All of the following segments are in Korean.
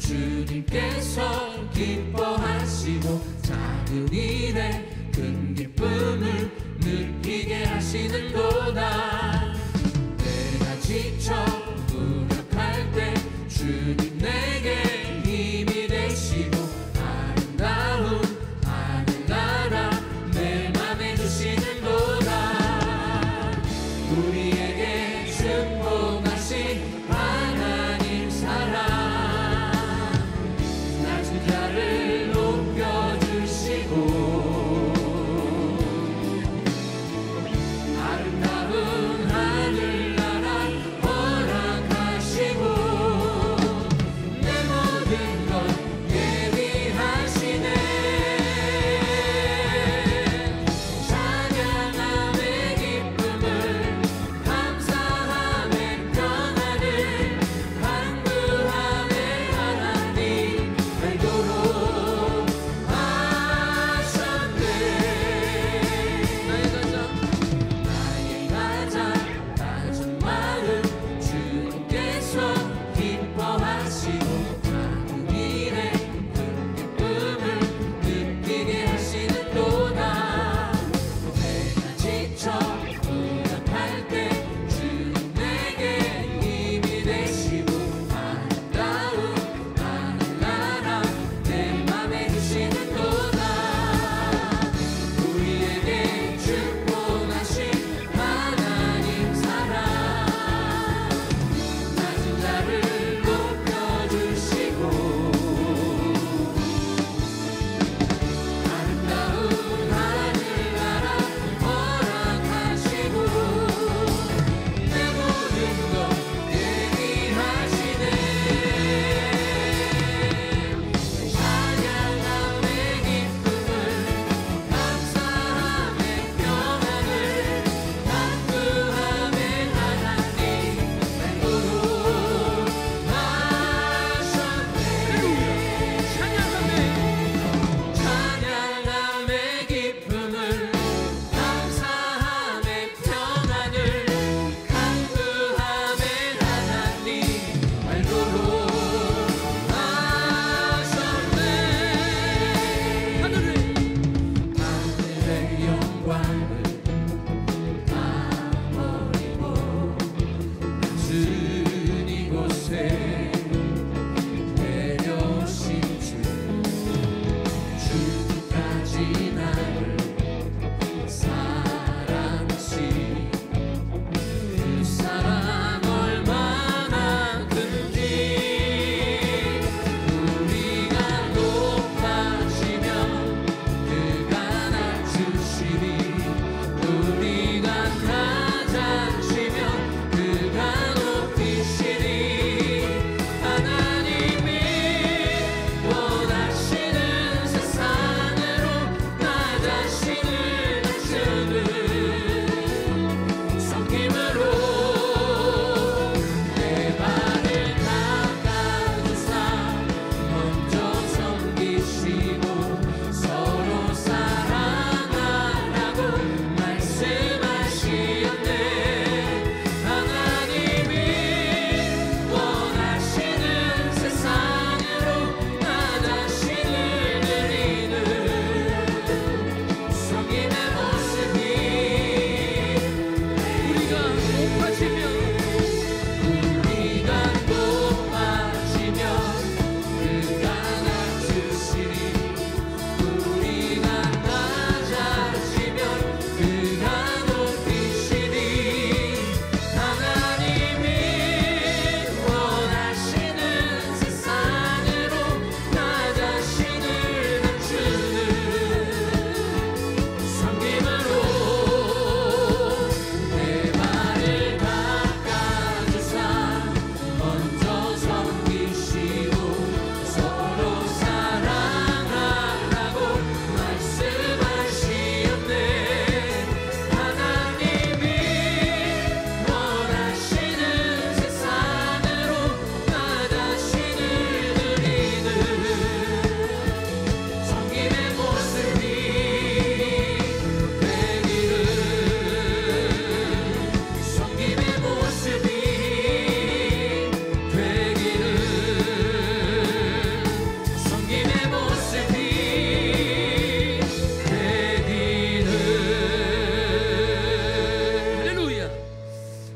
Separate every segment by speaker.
Speaker 1: 주님께서 기뻐하시고 작은 일에 큰 기쁨을 느끼게 하시는도다. 내가 지쳐 무력할 때 주님 내게 힘이 되시고 아름다운 하늘나라 내 맘에 주시는도다. 우리에게 축복하신 하나님 사랑 낮은 자를 높여주시고 아름다운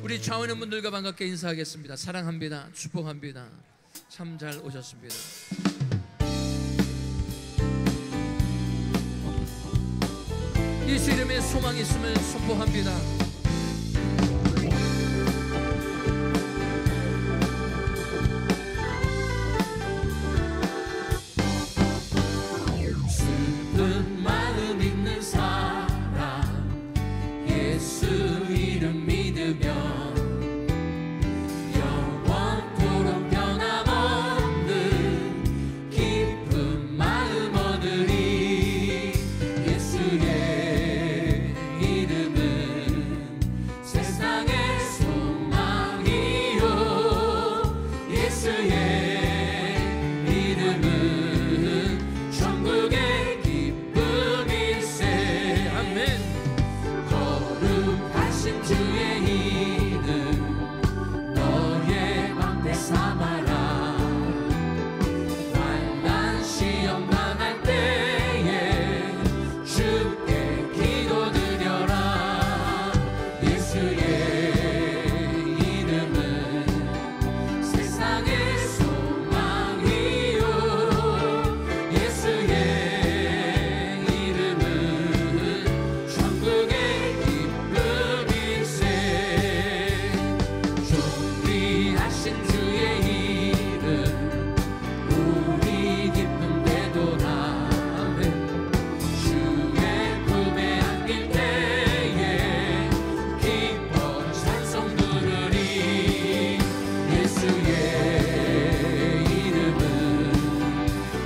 Speaker 2: 우리 좌우는 분들과 반갑게 인사하겠습니다. 사랑합니다. 축복합니다. 참 잘 오셨습니다. 예수 이름에 소망이 있음을 선포합니다.
Speaker 1: 슬픈 마음 있는 사람 예수 이름 믿으며 영원토록 변함없는 기쁜 마음 얻으리. 예수의 이름은 세상의 소망이요. 예수의 이름은 천국의 기쁨일세. 아멘. 거룩하신 주의 이름 너의 방패 삼아라. 환난 시험 당할 때에 주께 기도드려라. 예수의 이름은 세상의 소망이요. 예수의 이름은 천국의 기쁨일세. 존귀하신 주의 이름 우리 기쁨 되도다. 아멘. 주의 품에 안길 때에 기뻐 찬송 부르리. 예수의 이름은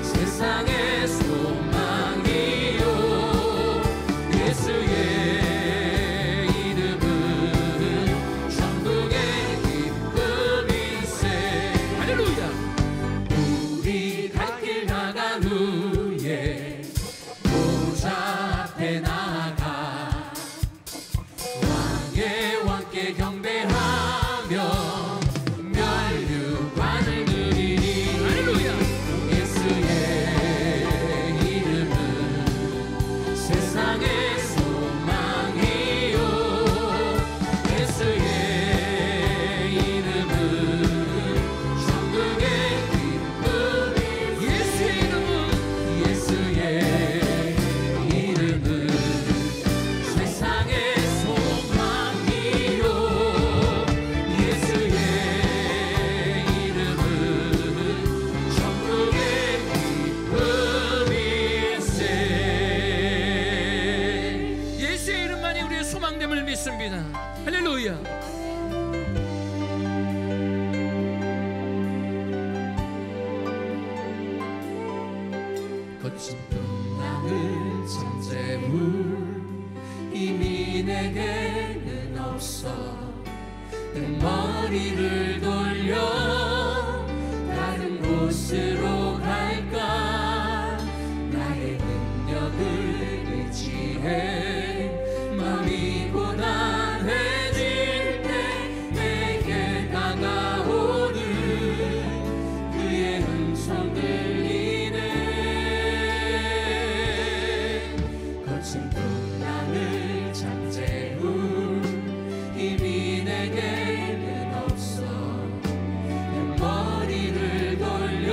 Speaker 1: 세상의 소망이요. 예수의 이름은 천국의 기쁨일세.
Speaker 2: 할렐루야.
Speaker 1: 우리 갈 길 나간 후에 보좌 앞에 나아가 왕의 왕께 경배하며 면류관을 누리리.
Speaker 2: 할렐루야.
Speaker 1: 예수의 이름은 세상의 소망이요. 예수의 이름은 천국의 기쁨이. 예수의 이름은 세상의 소망이요. 예수의 이름은 천국의 기쁨일세.
Speaker 2: 예수의 이름만이 우리의 소망됨을 믿습니다. 할렐루야.
Speaker 1: 거친 나을 잠재물 이미 내게는 없어. 내 머리를 돌려 다른 곳으로 갈까. 나의 능력을 의지해 마음이 고단해질 때 내게 다가오는 그의 음성 들리네. 거친 풍랑을 잠재울 힘이 내게는 없어. 내 머리를 돌려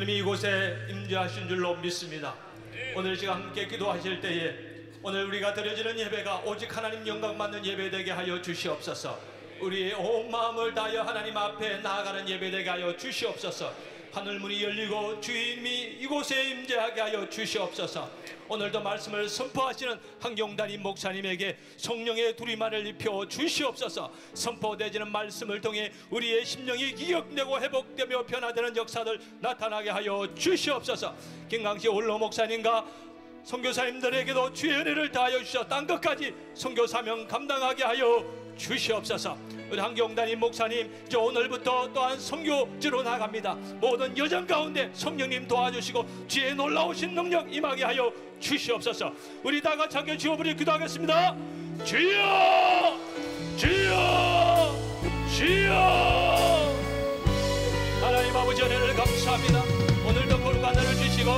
Speaker 3: 주님이 이곳에 임재하신 줄로 믿습니다. 오늘 시간 함께 기도하실 때에 오늘 우리가 드려지는 예배가 오직 하나님 영광 받는 예배 되게 하여 주시옵소서. 우리의 온 마음을 다하여 하나님 앞에 나아가는 예배 되게 하여 주시옵소서. 하늘문이 열리고 주님이 이곳에 임재하게 하여 주시옵소서. 오늘도 말씀을 선포하시는 한경단임 목사님에게 성령의 두리마를 입혀 주시옵소서. 선포되지는 말씀을 통해 우리의 심령이 기억되고 회복되며 변화되는 역사들 나타나게 하여 주시옵소서. 김강시 홀로 목사님과 선교사님들에게도 주의 은혜를 다하여 주셔 땅 끝까지 선교 사명 감당하게 하여 주시옵소서. 우리 한경단임 목사님 이제 오늘부터 또한 선교지로 나갑니다. 모든 여정 가운데 성령님 도와주시고 주의 놀라우신 능력 임하게 하여 주시옵소서. 우리 다 같이 함께 주여 기도하겠습니다. 주여 주여 주여. 하나님 아버지 은혜를 감사합니다. 오늘도 거룩한 은혜를 주시고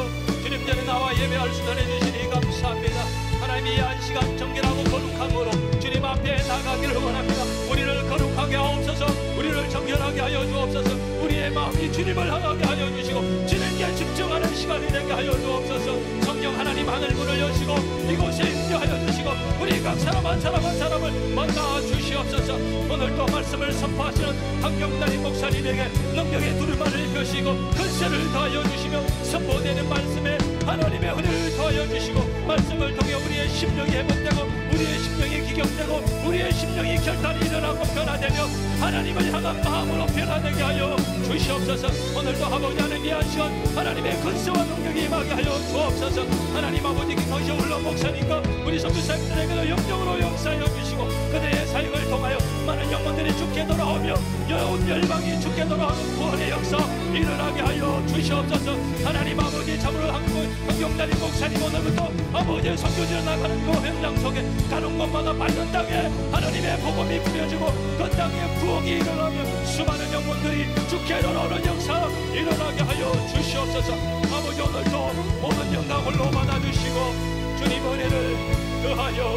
Speaker 3: 주님 전에 나와 예배할 수 있는 은혜 주시니 감사합니다. 하나님 이 한 시간 정결하고 거룩함으로 주님 앞에 나가기를 원합니다. 우리를 거룩하게 하옵소서. 우리를 정결하게 하여 주옵소서. 우리의 마음이 주님을 향하게 하여 주시고 주님께 집중하는 시간이 되게 하여 주옵소서. 성령 하나님 하늘 문을 여시고 이곳에 임재하여 주시고 우리 각 사람 한 사람 한 사람을 만나 주시옵소서. 오늘도 말씀을 선포하시는 한경단임 목사님에게 능력의 두루마를 입히시고 근세를 더하여 주시며 선포되는 말씀에 하나님의 은혜를 더하여 주시고 말씀을 통해 우리의 심령이 회복되고 우리의 심령이 기경되고 우리의 심령이 결단이 일어나고 변화되며 하나님을 향한 마음으로 변화되게 하여 주시옵소서. 오늘도 아버지 하나님 이 한 시간 하나님의 근세와 능력이 임하게 하여 주옵소서. 하나님 아버지 김광시 홀로 목사님과 우리 선교사님들에게도 영적으로 역사하여 주시고 그들의 사역을 통하여 많은 영혼들이 주께 돌아오며 온 열방이 주께 돌아오는 구원의 역사 일어나게 하여 주시옵소서. 하나님 아버지 참으로 한경단임 목사님 오늘부터 아버지의 선교지로 나가는 그 현장 속에 가는 곳마다 밟는 땅에 하나님의 복음이 뿌려지고 그 땅에 부흥이 일어나며 수많은 영혼들이 주께 돌아오는 역사 일어나게 하여 주시옵소서. 아버지 오늘도 모든 영광 홀로 받아주시고 주님 은혜를 더하여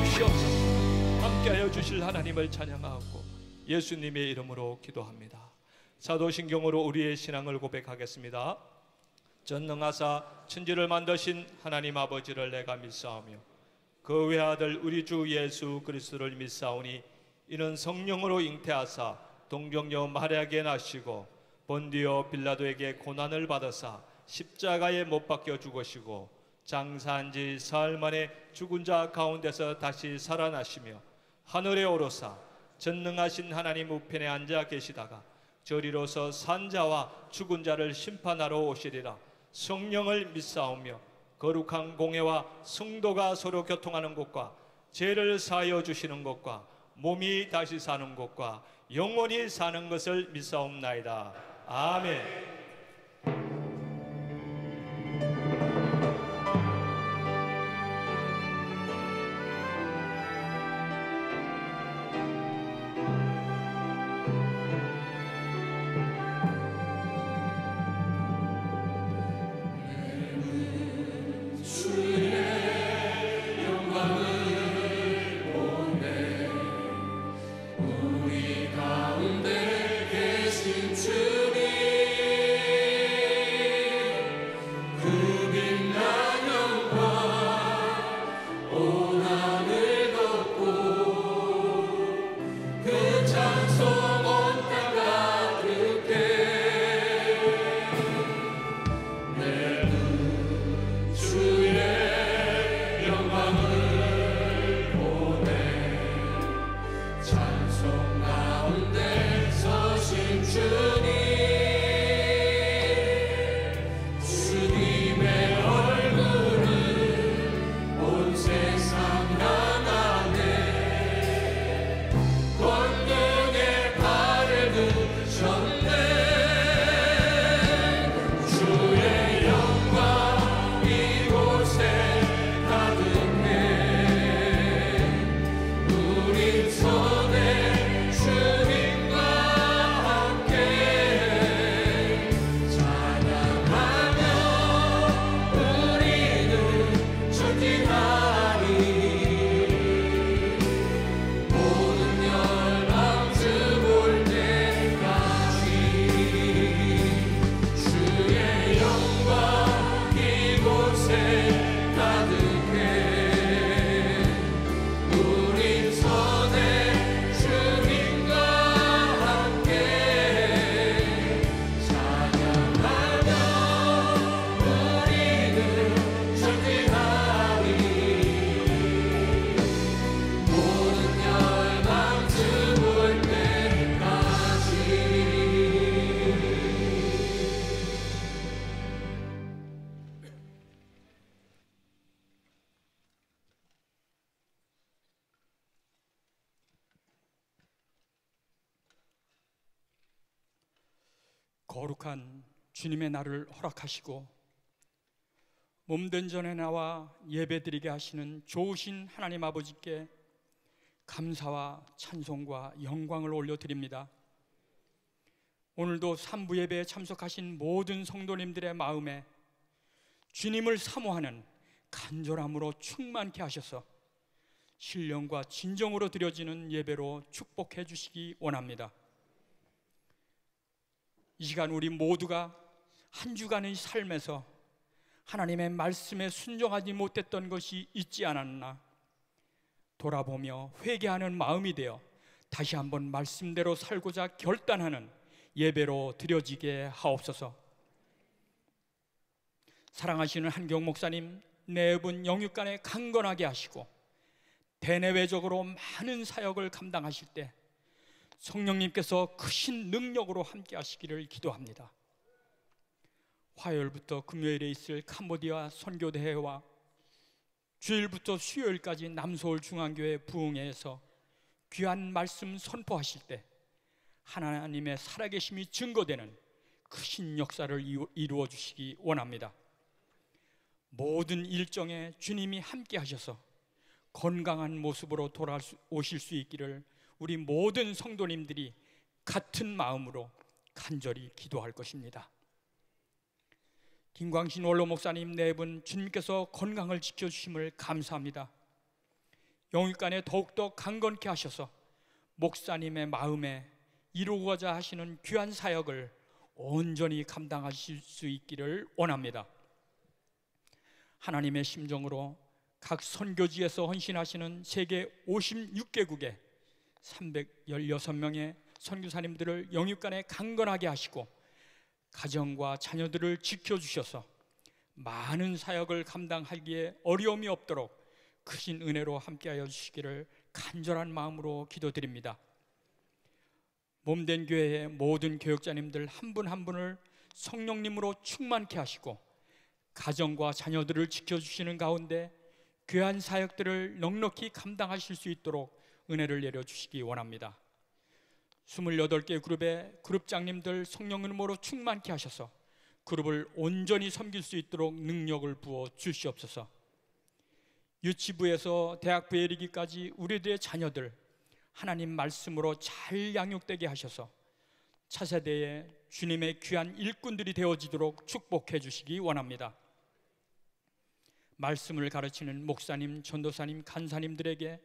Speaker 3: 주시옵소서. 함께하여 주실 하나님을 찬양하고 예수님의 이름으로 기도합니다. 사도신경으로 우리의 신앙을 고백하겠습니다. 전능하사 천지를 만드신 하나님 아버지를 내가 믿사오며 그 외아들 우리 주 예수 그리스도를 믿사오니 이는 성령으로 잉태하사 동정녀 마리아에게 나시고 본디오 빌라도에게 고난을 받으사 십자가에 못 박혀 죽으시고 장사한 지 사흘 만에 죽은 자 가운데서 다시 살아나시며 하늘에 오르사 전능하신 하나님 우편에 앉아 계시다가 저리로서 산 자와 죽은 자를 심판하러 오시리라. 성령을 믿사오며 거룩한 공회와 성도가 서로 교통하는 것과 죄를 사하여 주시는 것과 몸이 다시 사는 것과 영원히 사는 것을 믿사옵나이다. 아멘.
Speaker 4: 거룩한 주님의 날을 허락하시고 몸된 전에 나와 예배드리게 하시는 좋으신 하나님 아버지께 감사와 찬송과 영광을 올려드립니다. 오늘도 3부 예배에 참석하신 모든 성도님들의 마음에 주님을 사모하는 간절함으로 충만케 하셔서 신령과 진정으로 드려지는 예배로 축복해 주시기 원합니다. 이 시간 우리 모두가 한 주간의 삶에서 하나님의 말씀에 순종하지 못했던 것이 있지 않았나 돌아보며 회개하는 마음이 되어 다시 한번 말씀대로 살고자 결단하는 예배로 드려지게 하옵소서. 사랑하시는 한경 목사님 네 분 영육간에 강건하게 하시고 대내외적으로 많은 사역을 감당하실 때 성령님께서 크신 능력으로 함께 하시기를 기도합니다. 화요일부터 금요일에 있을 캄보디아 선교대회와 주일부터 수요일까지 남서울 중앙교회 부흥회에서 귀한 말씀 선포하실 때 하나님의 살아계심이 증거되는 크신 역사를 이루어 주시기 원합니다. 모든 일정에 주님이 함께 하셔서 건강한 모습으로 돌아오실 수 있기를 우리 모든 성도님들이 같은 마음으로 간절히 기도할 것입니다. 김광신 원로 목사님 네 분 주님께서 건강을 지켜주심을 감사합니다. 영육간에 더욱더 강건케 하셔서 목사님의 마음에 이루고자 하시는 귀한 사역을 온전히 감당하실 수 있기를 원합니다. 하나님의 심정으로 각 선교지에서 헌신하시는 세계 56개국의 316명의 선교사님들을 영육간에 강건하게 하시고 가정과 자녀들을 지켜주셔서 많은 사역을 감당하기에 어려움이 없도록 크신 은혜로 함께하여 주시기를 간절한 마음으로 기도드립니다. 몸된 교회의 모든 교역자님들 한 분 한 분을 성령님으로 충만케 하시고 가정과 자녀들을 지켜주시는 가운데 귀한 사역들을 넉넉히 감당하실 수 있도록 은혜를 내려주시기 원합니다. 28개 그룹의 그룹장님들 성령님으로 충만케 하셔서 그룹을 온전히 섬길 수 있도록 능력을 부어 주시옵소서. 유치부에서 대학부에 이르기까지 우리들의 자녀들 하나님 말씀으로 잘 양육되게 하셔서 차세대에 주님의 귀한 일꾼들이 되어지도록 축복해 주시기 원합니다. 말씀을 가르치는 목사님, 전도사님, 간사님들에게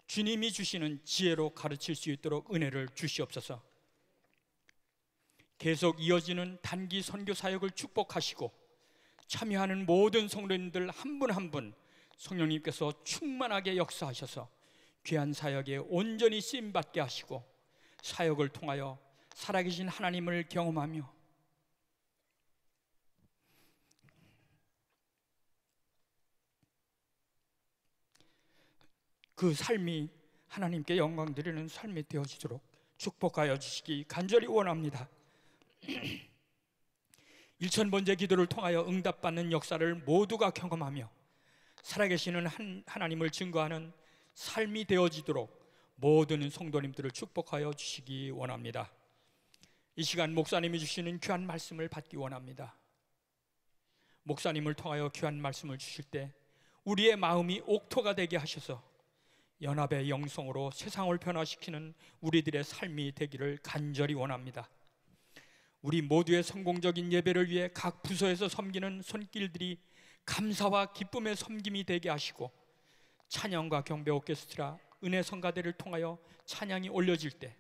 Speaker 4: 주님이 주시는 지혜로 가르칠 수 있도록 은혜를 주시옵소서. 계속 이어지는 단기 선교 사역을 축복하시고 참여하는 모든 성도님들 한 분 한 분 성령님께서 충만하게 역사하셔서 귀한 사역에 온전히 쓰임받게 하시고 사역을 통하여 살아계신 하나님을 경험하며 그 삶이 하나님께 영광 드리는 삶이 되어지도록 축복하여 주시기 간절히 원합니다. 1000번째 기도를 통하여 응답받는 역사를 모두가 경험하며 살아계시는 하나님을 증거하는 삶이 되어지도록 모든 성도님들을 축복하여 주시기 원합니다. 이 시간 목사님이 주시는 귀한 말씀을 받기 원합니다. 목사님을 통하여 귀한 말씀을 주실 때 우리의 마음이 옥토가 되게 하셔서 연합의 영성으로 세상을 변화시키는 우리들의 삶이 되기를 간절히 원합니다. 우리 모두의 성공적인 예배를 위해 각 부서에서 섬기는 손길들이 감사와 기쁨의 섬김이 되게 하시고 찬양과 경배 오케스트라, 은혜 성가대를 통하여 찬양이 올려질 때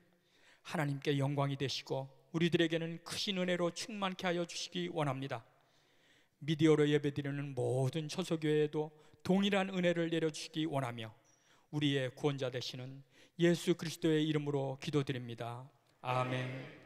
Speaker 4: 하나님께 영광이 되시고 우리들에게는 크신 은혜로 충만케 하여 주시기 원합니다. 미디어로 예배드리는 모든 처소교회에도 동일한 은혜를 내려주시기 원하며 우리의 구원자 되시는 예수 그리스도의 이름으로 기도드립니다. 아멘.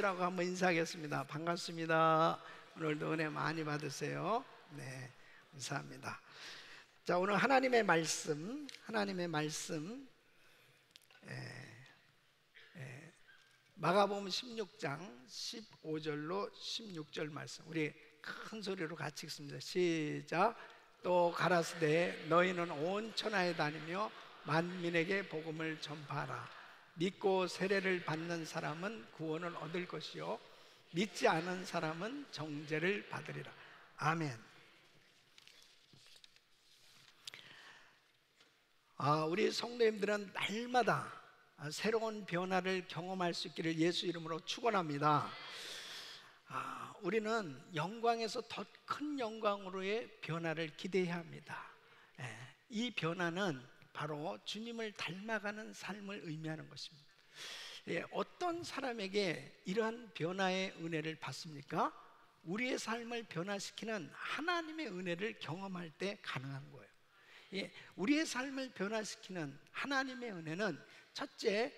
Speaker 5: 성도님들하고 한번 인사하겠습니다. 반갑습니다. 오늘도 은혜 많이 받으세요. 네, 감사합니다. 자, 오늘 하나님의 말씀 마가복음 16장 15절로 16절 말씀, 우리 큰 소리로 같이 읽습니다. 시작. 또 가라사대 너희는 온 천하에 다니며 만민에게 복음을 전파하라. 믿고 세례를 받는 사람은 구원을 얻을 것이요 믿지 않은 사람은 정죄를 받으리라. 아멘. 우리 성도님들은 날마다 새로운 변화를 경험할 수 있기를 예수 이름으로 축원합니다. 우리는 영광에서 더 큰 영광으로의 변화를 기대해야 합니다. 이 변화는 바로 주님을 닮아가는 삶을 의미하는 것입니다. 어떤 사람에게 이러한 변화의 은혜를 받습니까? 우리의 삶을 변화시키는 하나님의 은혜를 경험할 때 가능한 거예요. 우리의 삶을 변화시키는 하나님의 은혜는 첫째,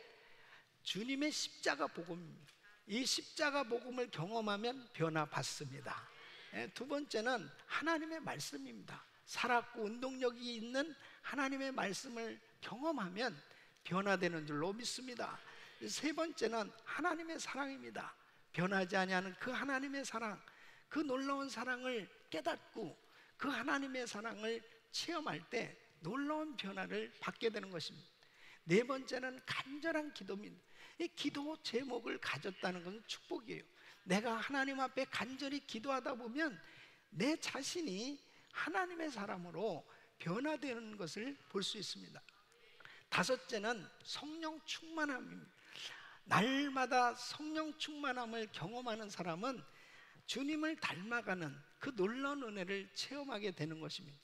Speaker 5: 주님의 십자가 복음입니다. 이 십자가 복음을 경험하면 변화받습니다. 두 번째는 하나님의 말씀입니다. 살았고 운동력이 있는 하나님의 말씀을 경험하면 변화되는 줄로 믿습니다. 세 번째는 하나님의 사랑입니다. 변하지 아니하는 그 하나님의 사랑, 그 놀라운 사랑을 깨닫고 그 하나님의 사랑을 체험할 때 놀라운 변화를 받게 되는 것입니다. 네 번째는 간절한 기도입니다. 이 기도 제목을 가졌다는 것은 축복이에요. 내가 하나님 앞에 간절히 기도하다 보면 내 자신이 하나님의 사람으로 변화되는 것을 볼 수 있습니다. 다섯째는 성령 충만함입니다. 날마다 성령 충만함을 경험하는 사람은 주님을 닮아가는 그 놀라운 은혜를 체험하게 되는 것입니다.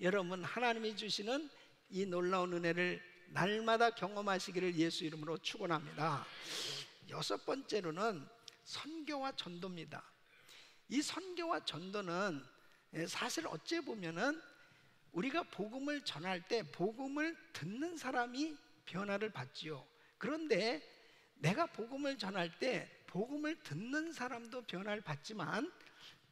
Speaker 5: 여러분, 하나님이 주시는 이 놀라운 은혜를 날마다 경험하시기를 예수 이름으로 축원합니다. 여섯 번째로는 선교와 전도입니다. 이 선교와 전도는 사실 어찌 보면은 우리가 복음을 전할 때 복음을 듣는 사람이 변화를 받지요. 그런데 내가 복음을 전할 때 복음을 듣는 사람도 변화를 받지만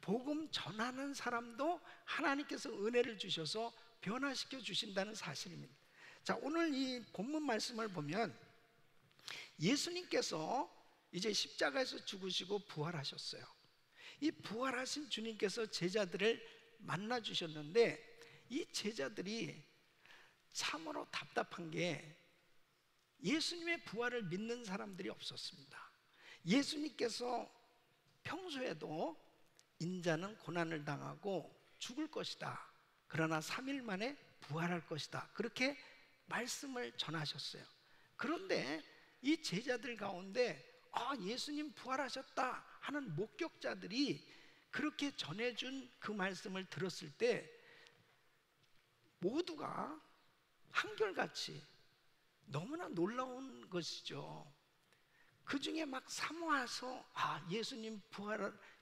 Speaker 5: 복음 전하는 사람도 하나님께서 은혜를 주셔서 변화시켜 주신다는 사실입니다. 자, 오늘 이 본문 말씀을 보면 예수님께서 이제 십자가에서 죽으시고 부활하셨어요. 이 부활하신 주님께서 제자들을 만나 주셨는데 이 제자들이 참으로 답답한 게 예수님의 부활을 믿는 사람들이 없었습니다. 예수님께서 평소에도 인자는 고난을 당하고 죽을 것이다, 그러나 3일 만에 부활할 것이다, 그렇게 말씀을 전하셨어요. 그런데 이 제자들 가운데 예수님 부활하셨다 하는 목격자들이 그렇게 전해준 그 말씀을 들었을 때 모두가 한결같이 너무나 놀라운 것이죠. 그 중에 막 사모해서 예수님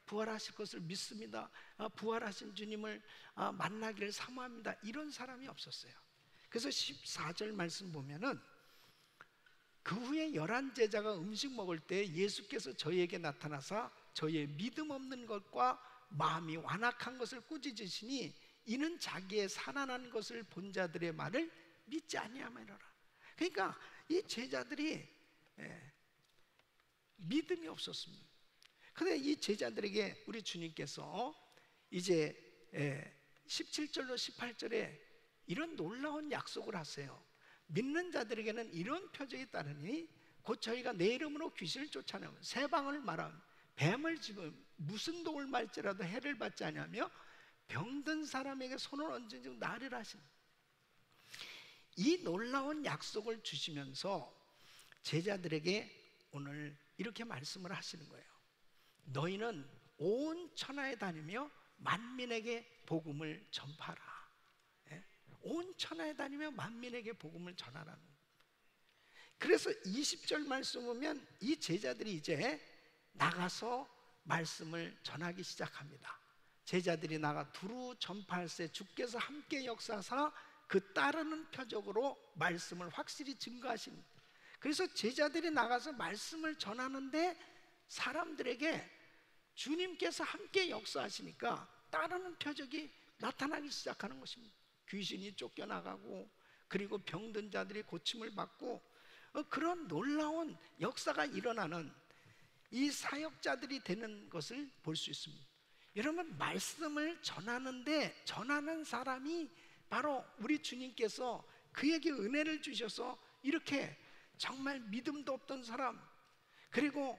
Speaker 5: 부활하실 것을 믿습니다, 부활하신 주님을 만나기를 사모합니다, 이런 사람이 없었어요. 그래서 14절 말씀 보면은 그 후에 11제자가 음식 먹을 때 예수께서 저희에게 나타나사 저희의 믿음 없는 것과 마음이 완악한 것을 꾸짖으시니 이는 자기의 살아난 것을 본 자들의 말을 믿지 아니하매라. 그러니까 이 제자들이 믿음이 없었습니다. 그런데 이 제자들에게 우리 주님께서 이제 17절로 18절에 이런 놀라운 약속을 하세요. 믿는 자들에게는 이런 표적이 따르니 곧 저희가 내 이름으로 귀신을 쫓아내면 새 방언을 말하면 뱀을 집으면 무슨 독을 말지라도 해를 받지 아니하며 병든 사람에게 손을 얹은 즉 나으리라 하신 이 놀라운 약속을 주시면서 제자들에게 오늘 이렇게 말씀을 하시는 거예요. 너희는 온 천하에 다니며 만민에게 복음을 전파하라. 온 천하에 다니며 만민에게 복음을 전하라는 거예요. 그래서 20절 말씀 보면 이 제자들이 이제 나가서 말씀을 전하기 시작합니다. 제자들이 나가 두루 전파할세 주께서 함께 역사하사 그 따르는 표적으로 말씀을 확실히 증거하십니다. 그래서 제자들이 나가서 말씀을 전하는데 사람들에게 주님께서 함께 역사하시니까 따르는 표적이 나타나기 시작하는 것입니다. 귀신이 쫓겨나가고, 그리고 병든 자들이 고침을 받고, 그런 놀라운 역사가 일어나는 이 사역자들이 되는 것을 볼 수 있습니다. 여러분, 말씀을 전하는데 전하는 사람이 바로 우리 주님께서 그에게 은혜를 주셔서 이렇게 정말 믿음도 없던 사람, 그리고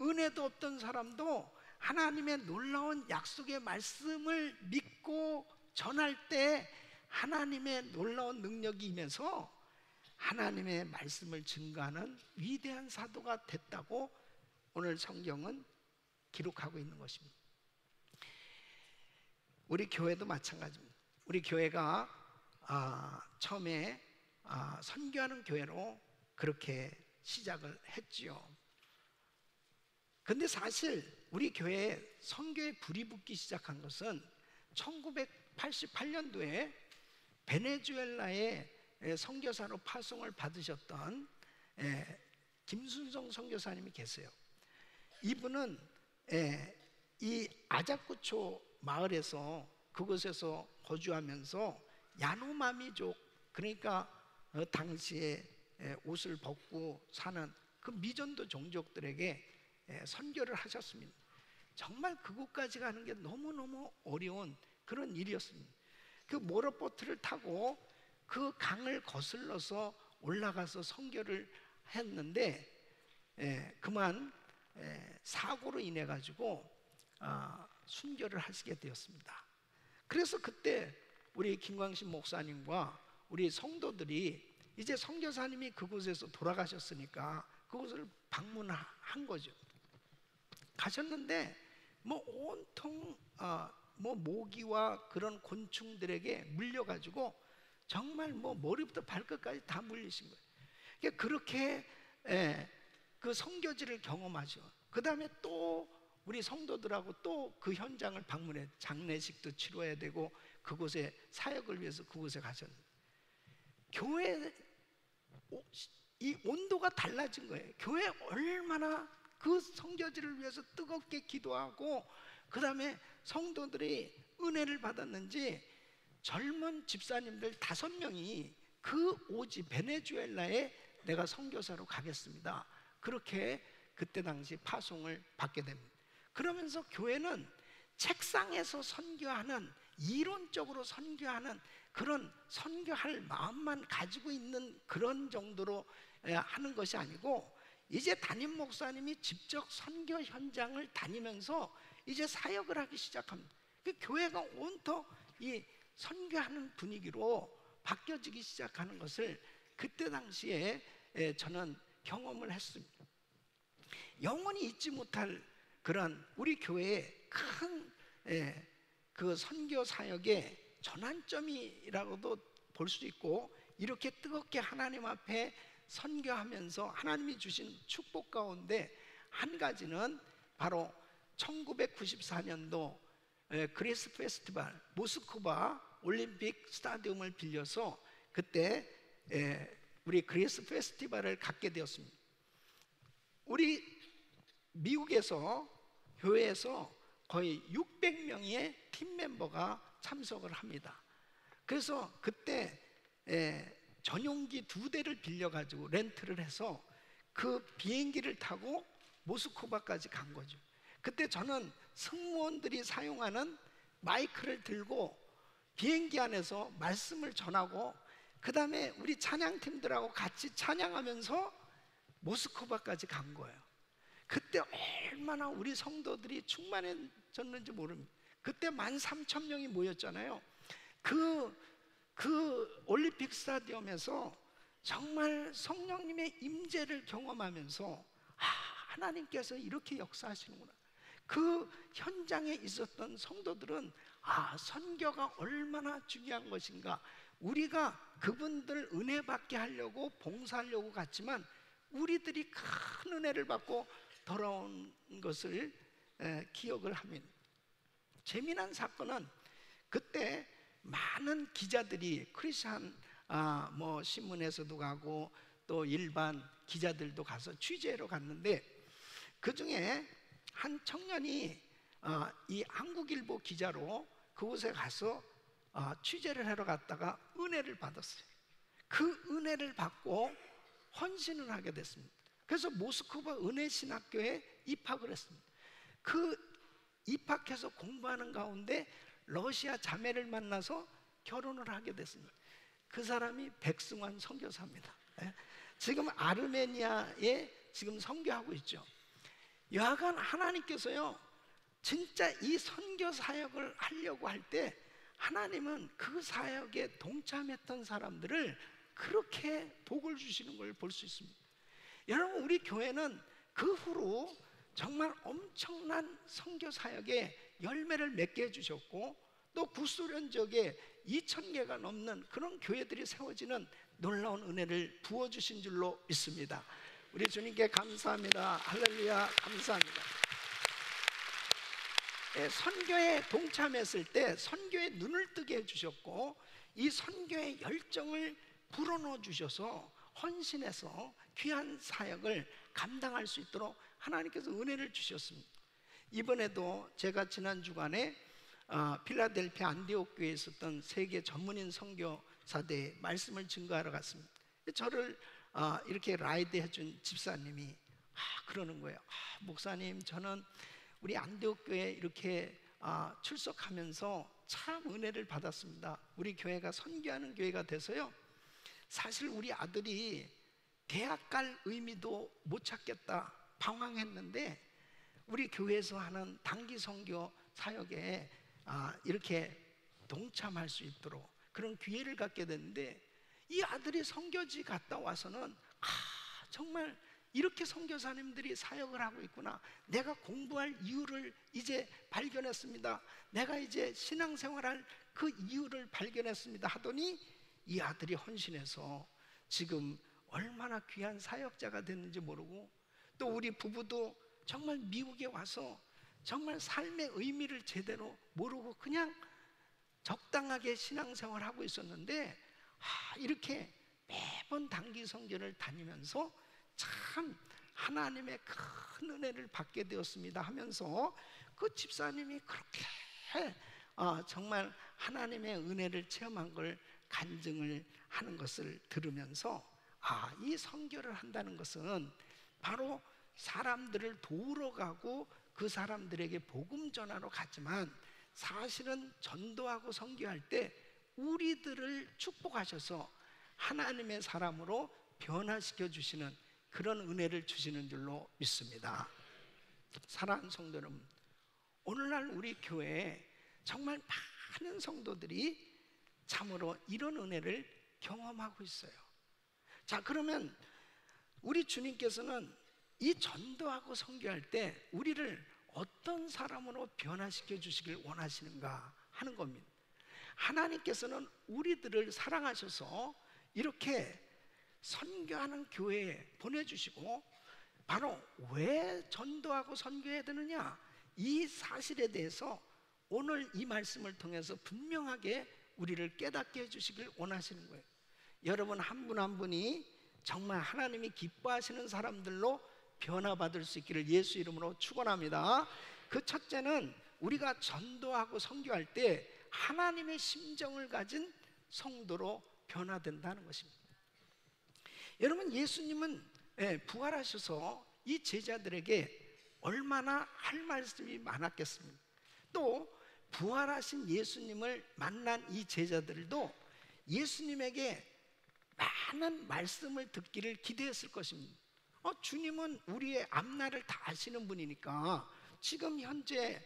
Speaker 5: 은혜도 없던 사람도 하나님의 놀라운 약속의 말씀을 믿고 전할 때 하나님의 놀라운 능력이 임해서 하나님의 말씀을 증거하는 위대한 사도가 됐다고 오늘 성경은 기록하고 있는 것입니다. 우리 교회도 마찬가지입니다. 우리 교회가 처음에 선교하는 교회로 그렇게 시작을 했지요. 근데 사실 우리 교회에 선교에 불이 붙기 시작한 것은 1988년도에 베네수엘라의 선교사로 파송을 받으셨던 김순성 선교사님이 계세요. 이분은 이 아자쿠초 마을에서, 그곳에서 거주하면서 야노마미족, 그러니까 당시에 옷을 벗고 사는 그 미전도 종족들에게 선교를 하셨습니다. 정말 그곳까지 가는 게 너무너무 어려운 그런 일이었습니다. 그 모터보트를 타고 그 강을 거슬러서 올라가서 선교를 했는데 그만 사고로 인해 가지고 순교를 하시게 되었습니다. 그래서 그때 우리 김광신 목사님과 우리 성도들이 이제 선교사님이 그곳에서 돌아가셨으니까 그곳을 방문한 거죠. 가셨는데 뭐 온통 뭐 모기와 그런 곤충들에게 물려가지고 정말 뭐 머리부터 발끝까지 다 물리신 거예요. 그러니까 그렇게 그 선교지를 경험하죠. 그 다음에 또 우리 성도들하고 또 그 현장을 방문해 장례식도 치러야 되고 그곳에 사역을 위해서 그곳에 가셨는데 교회 이 온도가 달라진 거예요. 교회 얼마나 그 선교지를 위해서 뜨겁게 기도하고 그 다음에 성도들이 은혜를 받았는지 젊은 집사님들 5명이 그 오지 베네수엘라에 내가 선교사로 가겠습니다. 그렇게 그때 당시 파송을 받게 됩니다. 그러면서 교회는 책상에서 선교하는, 이론적으로 선교하는 그런 선교할 마음만 가지고 있는 그런 정도로 하는 것이 아니고 이제 담임 목사님이 직접 선교 현장을 다니면서 이제 사역을 하기 시작합니다. 그 교회가 온통 이 선교하는 분위기로 바뀌어지기 시작하는 것을 그때 당시에 저는 경험을 했습니다. 영원히 잊지 못할 그런 우리 교회의 큰 그 선교 사역의 전환점이라고도 볼 수 있고, 이렇게 뜨겁게 하나님 앞에 선교하면서 하나님이 주신 축복 가운데 한 가지는 바로 1994년도 그리스 페스티벌 모스크바 올림픽 스타디움을 빌려서 그때 우리 그리스 페스티벌을 갖게 되었습니다. 우리 미국에서 교회에서 거의 600명의 팀 멤버가 참석을 합니다. 그래서 그때 전용기 2대를 빌려가지고 렌트를 해서 그 비행기를 타고 모스크바까지 간 거죠. 그때 저는 승무원들이 사용하는 마이크를 들고 비행기 안에서 말씀을 전하고 그 다음에 우리 찬양팀들하고 같이 찬양하면서 모스크바까지 간 거예요. 그때 얼마나 우리 성도들이 충만해졌는지 모릅니다. 그때 13,000명이 모였잖아요. 그 올림픽 스타디움에서 정말 성령님의 임재를 경험하면서 하나님께서 이렇게 역사하시는구나. 그 현장에 있었던 성도들은 선교가 얼마나 중요한 것인가. 우리가 그분들 은혜 받게 하려고 봉사하려고 갔지만 우리들이 큰 은혜를 받고 돌아온 것을 기억을 합니다. 재미난 사건은 그때 많은 기자들이 크리스찬 뭐 신문에서도 가고 또 일반 기자들도 가서 취재로 갔는데 그 중에 한 청년이 이 한국일보 기자로 그곳에 가서 취재를 하러 갔다가 은혜를 받았어요. 그 은혜를 받고 헌신을 하게 됐습니다. 그래서 모스크바 은혜신학교에 입학을 했습니다. 그 입학해서 공부하는 가운데 러시아 자매를 만나서 결혼을 하게 됐습니다. 그 사람이 백승환 선교사입니다. 지금 아르메니아에 지금 선교하고 있죠. 여하간 하나님께서요, 진짜 이 선교 사역을 하려고 할 때 하나님은 그 사역에 동참했던 사람들을 그렇게 복을 주시는 걸 볼 수 있습니다. 여러분, 우리 교회는 그 후로 정말 엄청난 선교 사역에 열매를 맺게 해주셨고, 또 구소련 지역에 2,000개가 넘는 그런 교회들이 세워지는 놀라운 은혜를 부어주신 줄로 믿습니다. 우리 주님께 감사합니다. 할렐루야, 감사합니다. 선교에 동참했을 때 선교에 눈을 뜨게 해주셨고, 이 선교의 열정을 불어넣어 주셔서 헌신해서 귀한 사역을 감당할 수 있도록 하나님께서 은혜를 주셨습니다. 이번에도 제가 지난 주간에 필라델피아 안디옥 교회에 있었던 세계 전문인 선교사대에 말씀을 증거하러 갔습니다. 저를 이렇게 라이드 해준 집사님이 그러는 거예요. 목사님, 저는 우리 안디옥 교회에 이렇게 출석하면서 참 은혜를 받았습니다. 우리 교회가 선교하는 교회가 돼서요, 사실 우리 아들이 대학 갈 의미도 못 찾겠다 방황했는데, 우리 교회에서 하는 단기 선교 사역에 이렇게 동참할 수 있도록 그런 기회를 갖게 됐는데, 이 아들이 선교지 갔다 와서는 정말 이렇게 선교사님들이 사역을 하고 있구나, 내가 공부할 이유를 이제 발견했습니다, 내가 이제 신앙생활할 그 이유를 발견했습니다 하더니 이 아들이 헌신해서 지금 얼마나 귀한 사역자가 됐는지 모르고, 또 우리 부부도 정말 미국에 와서 정말 삶의 의미를 제대로 모르고 그냥 적당하게 신앙생활하고 있었는데, 이렇게 매번 단기 선교를 다니면서 참 하나님의 큰 은혜를 받게 되었습니다 하면서 그 집사님이 그렇게 정말 하나님의 은혜를 체험한 걸 간증을 하는 것을 들으면서 이 선교를 한다는 것은 바로 사람들을 도우러 가고 그 사람들에게 복음 전하러 가지만, 사실은 전도하고 선교할 때 우리들을 축복하셔서 하나님의 사람으로 변화시켜 주시는 그런 은혜를 주시는 줄로 믿습니다. 사랑하는 성도 여러분, 오늘날 우리 교회에 정말 많은 성도들이 참으로 이런 은혜를 경험하고 있어요. 자, 그러면 우리 주님께서는 이 전도하고 선교할 때 우리를 어떤 사람으로 변화시켜 주시길 원하시는가 하는 겁니다. 하나님께서는 우리들을 사랑하셔서 이렇게 선교하는 교회에 보내주시고, 바로 왜 전도하고 선교해야 되느냐, 이 사실에 대해서 오늘 이 말씀을 통해서 분명하게 우리를 깨닫게 해주시길 원하시는 거예요. 여러분 한 분 한 분이 정말 하나님이 기뻐하시는 사람들로 변화받을 수 있기를 예수 이름으로 축원합니다. 그 첫째는 우리가 전도하고 선교할 때 하나님의 심정을 가진 성도로 변화된다는 것입니다. 여러분, 예수님은 부활하셔서 이 제자들에게 얼마나 할 말씀이 많았겠습니까? 또 부활하신 예수님을 만난 이 제자들도 예수님에게 많은 말씀을 듣기를 기대했을 것입니다. 주님은 우리의 앞날을 다 아시는 분이니까 지금 현재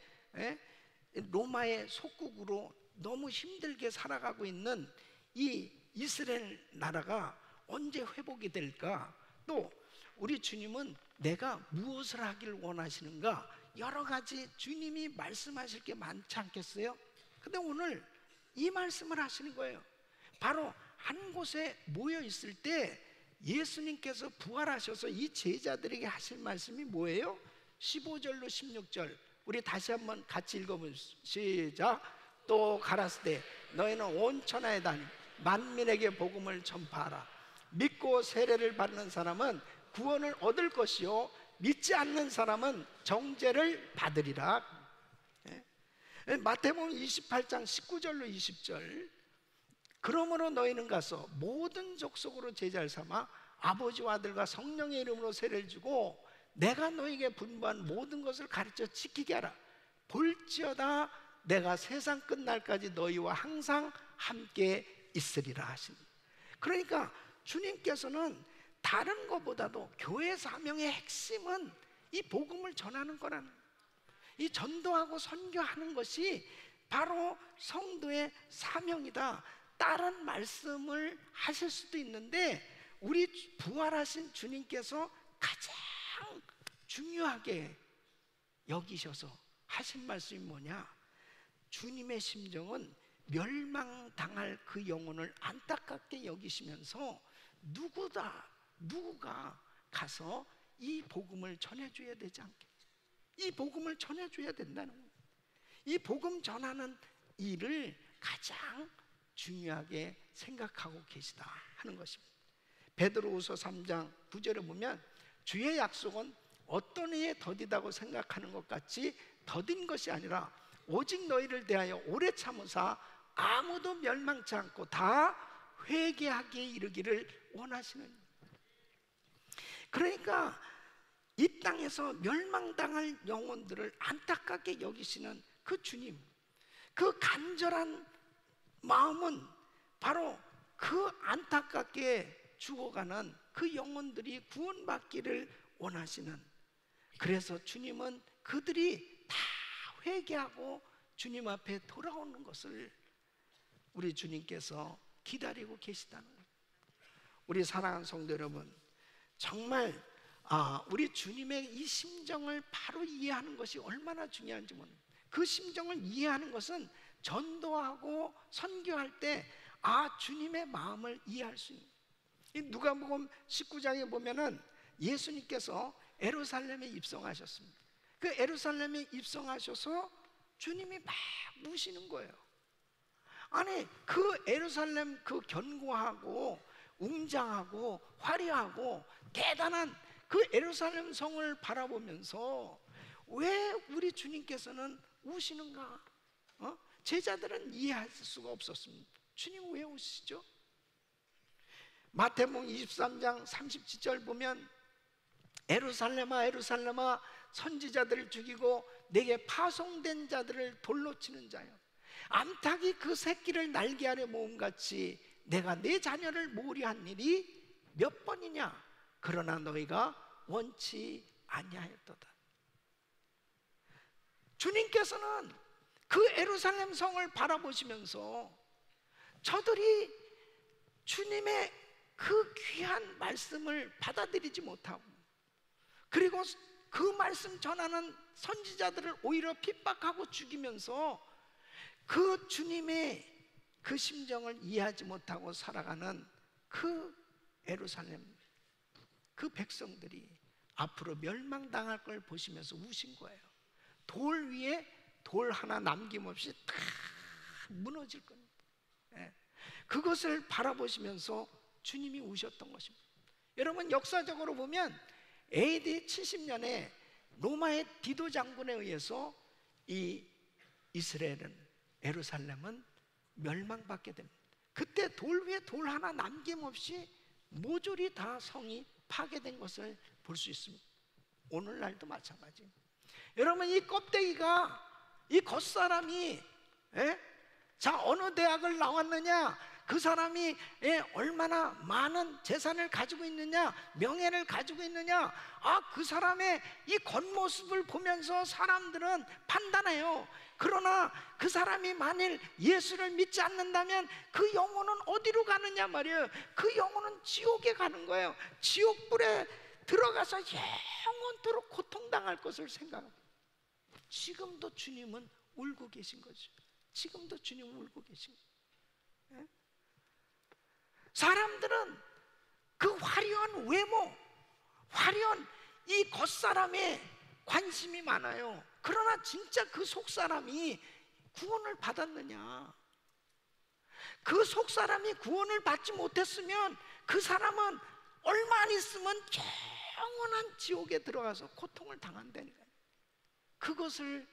Speaker 5: 로마의 속국으로 너무 힘들게 살아가고 있는 이 이스라엘 나라가 언제 회복이 될까? 또 우리 주님은 내가 무엇을 하기를 원하시는가? 여러 가지 주님이 말씀하실 게 많지 않겠어요? 근데 오늘 이 말씀을 하시는 거예요. 바로 한 곳에 모여 있을 때 예수님께서 부활하셔서 이 제자들에게 하실 말씀이 뭐예요? 15절로 16절 우리 다시 한번 같이 읽어보시죠. 시작. 또 가라사대 너희는 온 천하에 다니 만민에게 복음을 전파하라. 믿고 세례를 받는 사람은 구원을 얻을 것이요 믿지 않는 사람은 정죄를 받으리라. 마태복음 28장 19절로 20절. 그러므로 너희는 가서 모든 족속으로 제자를 삼아 아버지와 아들과 성령의 이름으로 세례를 주고 내가 너희에게 분부한 모든 것을 가르쳐 지키게 하라. 볼지어다 내가 세상 끝날까지 너희와 항상 함께 있으리라 하시니. 그러니까 주님께서는 다른 것보다도 교회 사명의 핵심은 이 복음을 전하는 거라는 거예요. 이 전도하고 선교하는 것이 바로 성도의 사명이다. 다른 말씀을 하실 수도 있는데 우리 부활하신 주님께서 가장 중요하게 여기셔서 하신 말씀이 뭐냐? 주님의 심정은 멸망당할 그 영혼을 안타깝게 여기시면서 누구가 가서 이 복음을 전해줘야 되지 않겠냐? 이 복음을 전해줘야 된다는 거예요. 이 복음 전하는 일을 가장 중요하게 생각하고 계시다 하는 것입니다. 베드로후서 3장 9절에 보면 주의 약속은 어떤 이에 더디다고 생각하는 것 같이 더딘 것이 아니라 오직 너희를 대하여 오래 참으사 아무도 멸망치 않고 다 회개하기에 이르기를 원하시는. 그러니까 이 땅에서 멸망당할 영혼들을 안타깝게 여기시는 그 주님, 그 간절한 마음은 바로 그 안타깝게 죽어가는 그 영혼들이 구원받기를 원하시는. 그래서 주님은 그들이 다 회개하고 주님 앞에 돌아오는 것을 우리 주님께서 기다리고 계시다는 거예요. 우리 사랑하는 성도 여러분, 정말 우리 주님의 이 심정을 바로 이해하는 것이 얼마나 중요한지 모릅니다. 그 심정을 이해하는 것은 전도하고 선교할 때 주님의 마음을 이해할 수 있는. 누가복음 19장에 보면은 예수님께서 에루살렘에 입성하셨습니다. 그 에루살렘에 입성하셔서 주님이 막 우시는 거예요. 아니 그 에루살렘 그 견고하고 웅장하고 화려하고 대단한 그 에루살렘 성을 바라보면서 왜 우리 주님께서는 우시는가? 제자들은 이해할 수가 없었습니다. 주님 왜 우시죠? 마태복음 23장 37절 보면 에루살렘아 에루살렘아 선지자들을 죽이고 내게 파송된 자들을 돌로 치는 자여, 암탉이 그 새끼를 날개 아래 모음같이 내가 내 자녀를 모으리한 일이 몇 번이냐? 그러나 너희가 원치 아니하였도다. 주님께서는 그 에루살렘 성을 바라보시면서 저들이 주님의 그 귀한 말씀을 받아들이지 못하고, 그리고 그 말씀 전하는 선지자들을 오히려 핍박하고 죽이면서 그 주님의 그 심정을 이해하지 못하고 살아가는 그 에루살렘 그 백성들이 앞으로 멸망당할 걸 보시면서 우신 거예요. 돌 위에 돌 하나 남김없이 다 무너질 겁니다. 그것을 바라보시면서 주님이 우셨던 것입니다. 여러분 역사적으로 보면 AD 70년에 로마의 디도 장군에 의해서 이 이스라엘은 예루살렘은 멸망받게 됩니다. 그때 돌 위에 돌 하나 남김없이 모조리 다 성이 파괴된 것을 볼 수 있습니다. 오늘날도 마찬가지입니다. 여러분 이 껍데기가 이 겉사람이 어느 대학을 나왔느냐, 그 사람이 얼마나 많은 재산을 가지고 있느냐, 명예를 가지고 있느냐, 그 사람의 이 겉모습을 보면서 사람들은 판단해요. 그러나 그 사람이 만일 예수를 믿지 않는다면 그 영혼은 어디로 가느냐 말이에요. 그 영혼은 지옥에 가는 거예요. 지옥불에 들어가서 영원토록 고통당할 것을 생각합니다. 지금도 주님은 울고 계신 거죠. 지금도 주님은 울고 계신 거예요. 사람들은 그 화려한 외모, 화려한 이 겉사람에 관심이 많아요. 그러나 진짜 그 속사람이 구원을 받았느냐? 그 속사람이 구원을 받지 못했으면 그 사람은 얼마 안 있으면 영원한 지옥에 들어가서 고통을 당한다니까요. 그것을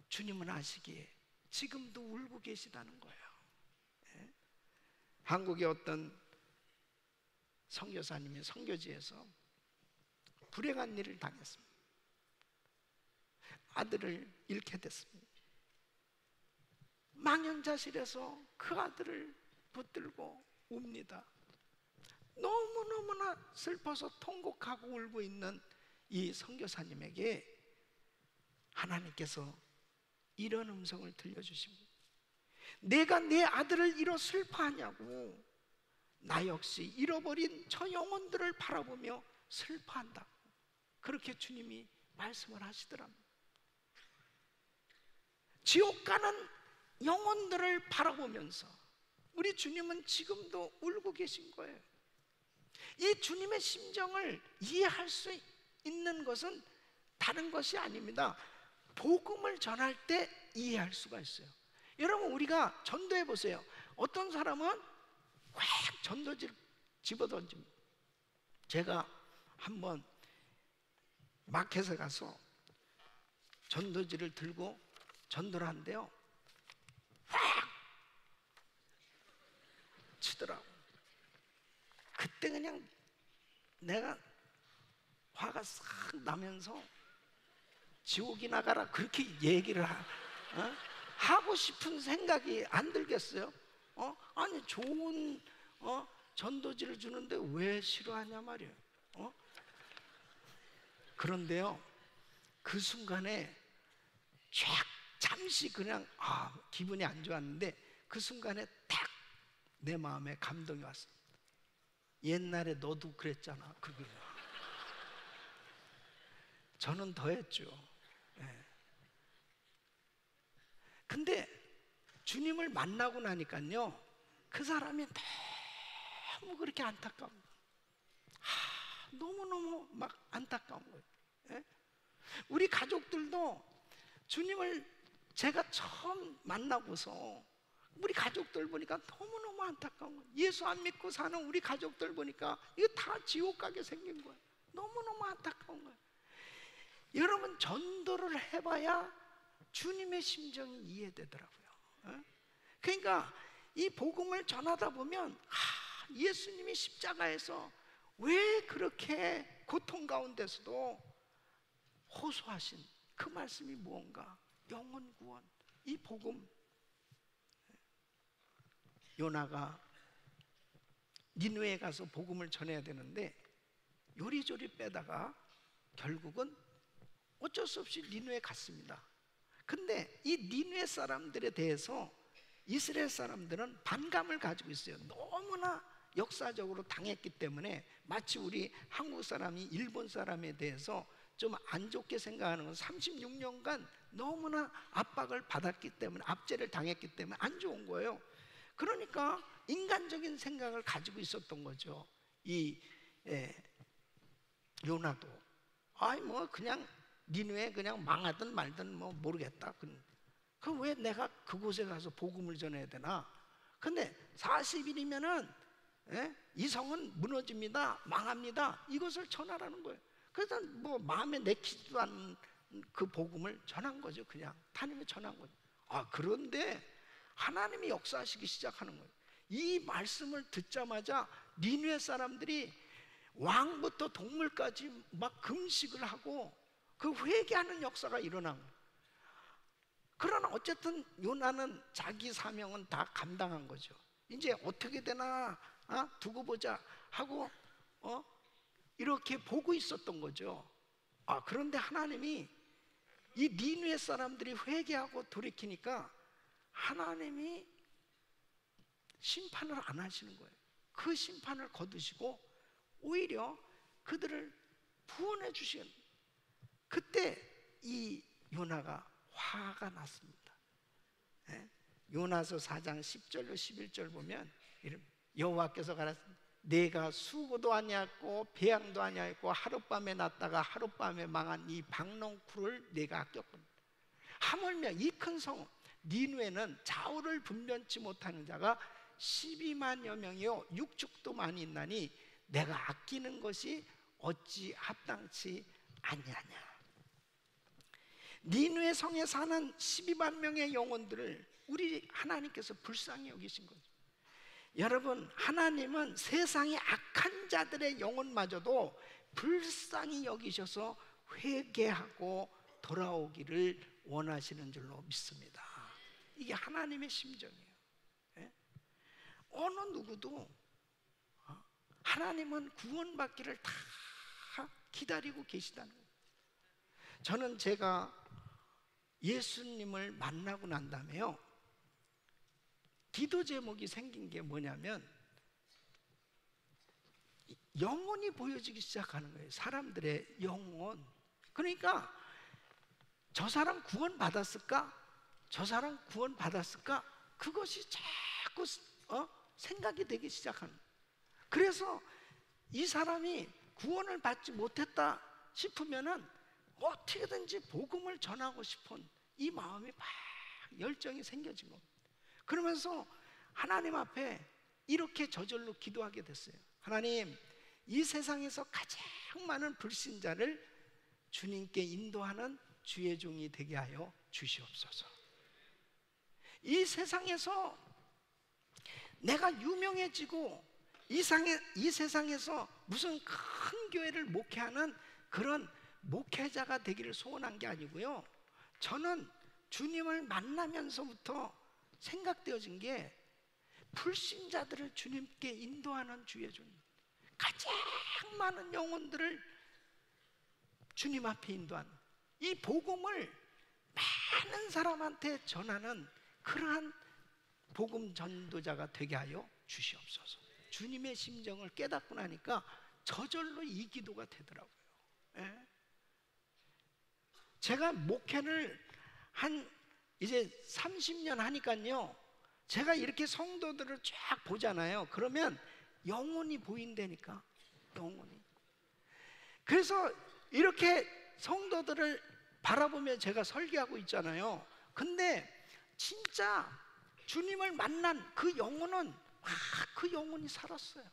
Speaker 5: 주님은 아시기에 지금도 울고 계시다는 거예요. 예? 한국의 어떤 선교사님이 선교지에서 불행한 일을 당했습니다. 아들을 잃게 됐습니다. 망연자실해서 그 아들을 붙들고 웁니다. 너무너무나 슬퍼서 통곡하고 울고 있는 이 선교사님에게 하나님께서 이런 음성을 들려주십니다. 내가 내 아들을 잃어 슬퍼하냐고. 나 역시 잃어버린 저 영혼들을 바라보며 슬퍼한다. 그렇게 주님이 말씀을 하시더랍니다. 지옥 가는 영혼들을 바라보면서 우리 주님은 지금도 울고 계신 거예요. 이 주님의 심정을 이해할 수 있는 것은 다른 것이 아닙니다. 복음을 전할 때 이해할 수가 있어요. 여러분, 우리가 전도해 보세요. 어떤 사람은 확 전도지를 집어던집니다. 제가 한번 마켓에 가서 전도지를 들고 전도를 하는데요, 확 치더라고. 그때 그냥 내가 화가 싹 나면서 지옥이 나가라 그렇게 얘기를 하고 싶은 생각이 안 들겠어요? 아니 좋은 전도지를 주는데 왜 싫어하냐 말이에요. 그런데요, 그 순간에 쫙 잠시 그냥 기분이 안 좋았는데 그 순간에 딱 내 마음에 감동이 왔습니다. 옛날에 너도 그랬잖아. 그게 저는 더 했죠. 예. 근데 주님을 만나고 나니까요, 그 사람이 너무 그렇게 안타까운, 너무너무 막 안타까운 거예요. 예? 우리 가족들도 주님을 제가 처음 만나고서 우리 가족들 보니까 너무너무 안타까운 거예요. 예수 안 믿고 사는 우리 가족들 보니까 이거 다 지옥 가게 생긴 거예요. 너무너무 안타까운 거예요. 여러분, 전도를 해봐야 주님의 심정이 이해되더라고요. 그러니까 이 복음을 전하다 보면 예수님이 십자가에서 왜 그렇게 고통 가운데서도 호소하신 그 말씀이 무언가, 영혼 구원, 이 복음. 요나가 니느웨에 가서 복음을 전해야 되는데 요리조리 빼다가 결국은 어쩔 수 없이 니느웨에 갔습니다. 근데 이 니느웨 사람들에 대해서 이스라엘 사람들은 반감을 가지고 있어요. 너무나 역사적으로 당했기 때문에 마치 우리 한국 사람이 일본 사람에 대해서 좀 안 좋게 생각하는 건 36년간 너무나 압박을 받았기 때문에, 압제를 당했기 때문에 안 좋은 거예요. 그러니까 인간적인 생각을 가지고 있었던 거죠. 이 요나도 뭐 그냥 니느웨 그냥 망하든 말든 뭐 모르겠다. 그 왜 내가 그곳에 가서 복음을 전해야 되나? 근데 40일이면은 이 성은 무너집니다, 망합니다. 이것을 전하라는 거예요. 그래서 뭐 마음에 내키지도 않는 그 복음을 전한 거죠. 그냥 하나님이 전한 거죠. 그런데 하나님이 역사하시기 시작하는 거예요. 이 말씀을 듣자마자 니느웨 사람들이 왕부터 동물까지 막 금식을 하고 그 회개하는 역사가 일어난 거예요. 그러나 어쨌든 요나는 자기 사명은 다 감당한 거죠. 이제 어떻게 되나 두고 보자 하고 이렇게 보고 있었던 거죠. 그런데 하나님이 이 니느웨 사람들이 회개하고 돌이키니까 하나님이 심판을 안 하시는 거예요. 그 심판을 거두시고 오히려 그들을 구원해 주신, 그때 이 요나가 화가 났습니다. 요나서 4장 10절로 11절 보면 여호와께서 가라사대 내가 수고도 아니하였고 배양도 아니하였고 하룻밤에 났다가 하룻밤에 망한 이 박농쿨을 내가 아꼈거든. 하물며 이 큰 성 니느웨는 좌우를 분변치 못하는 자가 12만여 명이요 육축도 많이 있나니 내가 아끼는 것이 어찌 합당치 아니하냐. 니느웨 성에 사는 12만 명의 영혼들을 우리 하나님께서 불쌍히 여기신 거죠. 여러분, 하나님은 세상의 악한 자들의 영혼마저도 불쌍히 여기셔서 회개하고 돌아오기를 원하시는 줄로 믿습니다. 이게 하나님의 심정이에요. 예? 어느 누구도 하나님은 구원받기를 다 기다리고 계시다는 거예요. 저는 제가 예수님을 만나고 난 다음에요, 기도 제목이 생긴 게 뭐냐면 영혼이 보여지기 시작하는 거예요. 사람들의 영혼. 그러니까 저 사람 구원 받았을까? 저 사람 구원 받았을까? 그것이 자꾸 생각이 되기 시작하는 거예요. 그래서 이 사람이 구원을 받지 못했다 싶으면은 어떻게든지 복음을 전하고 싶은 이 마음이 막 열정이 생겨진 겁니다. 그러면서 하나님 앞에 이렇게 저절로 기도하게 됐어요. 하나님, 이 세상에서 가장 많은 불신자를 주님께 인도하는 주의 종이 되게 하여 주시옵소서. 이 세상에서 내가 유명해지고 이 세상에서 무슨 큰 교회를 목회하는 그런 목회자가 되기를 소원한 게 아니고요, 저는 주님을 만나면서부터 생각되어진 게 불신자들을 주님께 인도하는 주의 종, 가장 많은 영혼들을 주님 앞에 인도하는 이 복음을 많은 사람한테 전하는 그러한 복음 전도자가 되게 하여 주시옵소서. 주님의 심정을 깨닫고 나니까 저절로 이 기도가 되더라고요. 예? 제가 목회를 한 이제 30년 하니까요, 제가 이렇게 성도들을 쫙 보잖아요. 그러면 영혼이 보인다니까, 영혼이. 그래서 이렇게 성도들을 바라보며 제가 설교하고 있잖아요. 근데 진짜 주님을 만난 그 영혼은 막 그 영혼이 살았어요.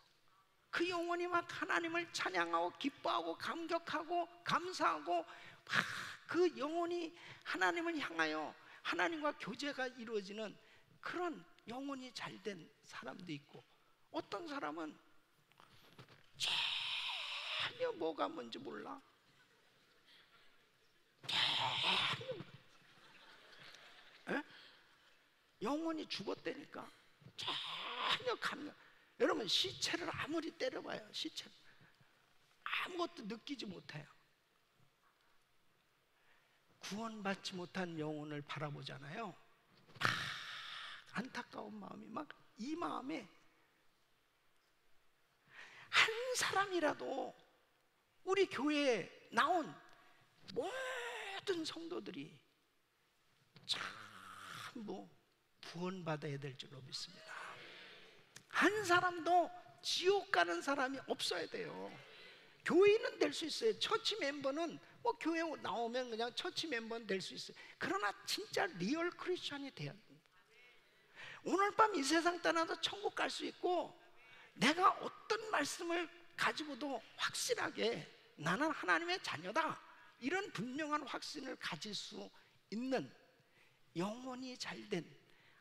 Speaker 5: 그 영혼이 막 하나님을 찬양하고 기뻐하고 감격하고 감사하고 막 그 영혼이 하나님을 향하여 하나님과 교제가 이루어지는 그런 영혼이 잘된 사람도 있고, 어떤 사람은 전혀 뭐가 뭔지 몰라. 에? 영혼이 죽었다니까 전혀 감격. 여러분, 시체를 아무리 때려봐요, 시체를 아무것도 느끼지 못해요. 구원받지 못한 영혼을 바라보잖아요. 안타까운 마음이 막 이 마음에 한 사람이라도 우리 교회에 나온 모든 성도들이 전부 구원받아야 될 줄로 믿습니다. 한 사람도 지옥 가는 사람이 없어야 돼요. 교인은 될 수 있어요. 처치 멤버는 뭐 교회 나오면 그냥 처치 멤버는 될 수 있어요. 그러나 진짜 리얼 크리스천이 돼야 됩니다. 오늘 밤 이 세상 떠나도 천국 갈 수 있고, 내가 어떤 말씀을 가지고도 확실하게 나는 하나님의 자녀다, 이런 분명한 확신을 가질 수 있는 영혼이 잘된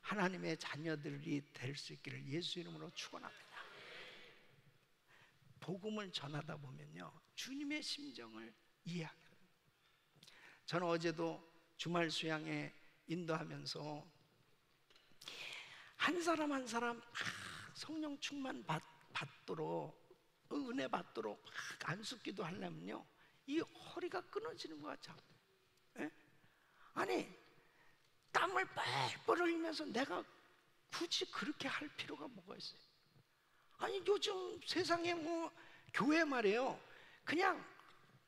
Speaker 5: 하나님의 자녀들이 될 수 있기를 예수 이름으로 축원합니다. 복음을 전하다 보면요, 주님의 심정을 이해하게 됩니다. 저는 어제도 주말 수양에 인도하면서 한 사람 한 사람 성령 충만 받도록, 은혜 받도록 안수기도 하려면요, 이 허리가 끊어지는 것 같죠. 예? 아니, 땀을 뻘뻘 흘리면서 내가 굳이 그렇게 할 필요가 뭐가 있어요? 아니, 요즘 세상에 뭐 교회 말이에요, 그냥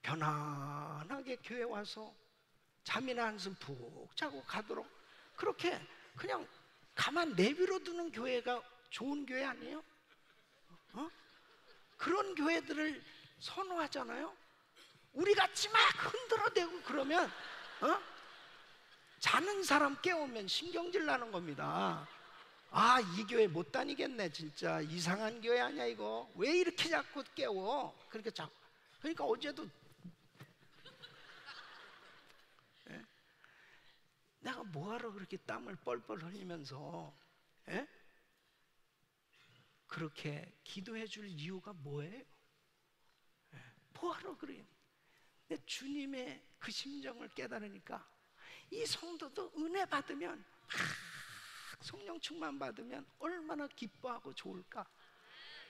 Speaker 5: 편안하게 교회 와서 잠이나 한숨 푹 자고 가도록 그렇게 그냥 가만 내비로 두는 교회가 좋은 교회 아니에요? 그런 교회들을 선호하잖아요. 우리 같이 막 흔들어대고 그러면 자는 사람 깨우면 신경질 나는 겁니다. 아, 이 교회 못 다니겠네, 진짜 이상한 교회 아니야 이거, 왜 이렇게 자꾸 깨워? 그렇게 자꾸 그러니까 어제도 내가 뭐하러 그렇게 땀을 뻘뻘 흘리면서 그렇게 기도해 줄 이유가 뭐예요? 뭐하러 그래요? 내 주님의 그 심정을 깨달으니까 이 성도도 은혜 받으면 막 성령 충만 받으면 얼마나 기뻐하고 좋을까.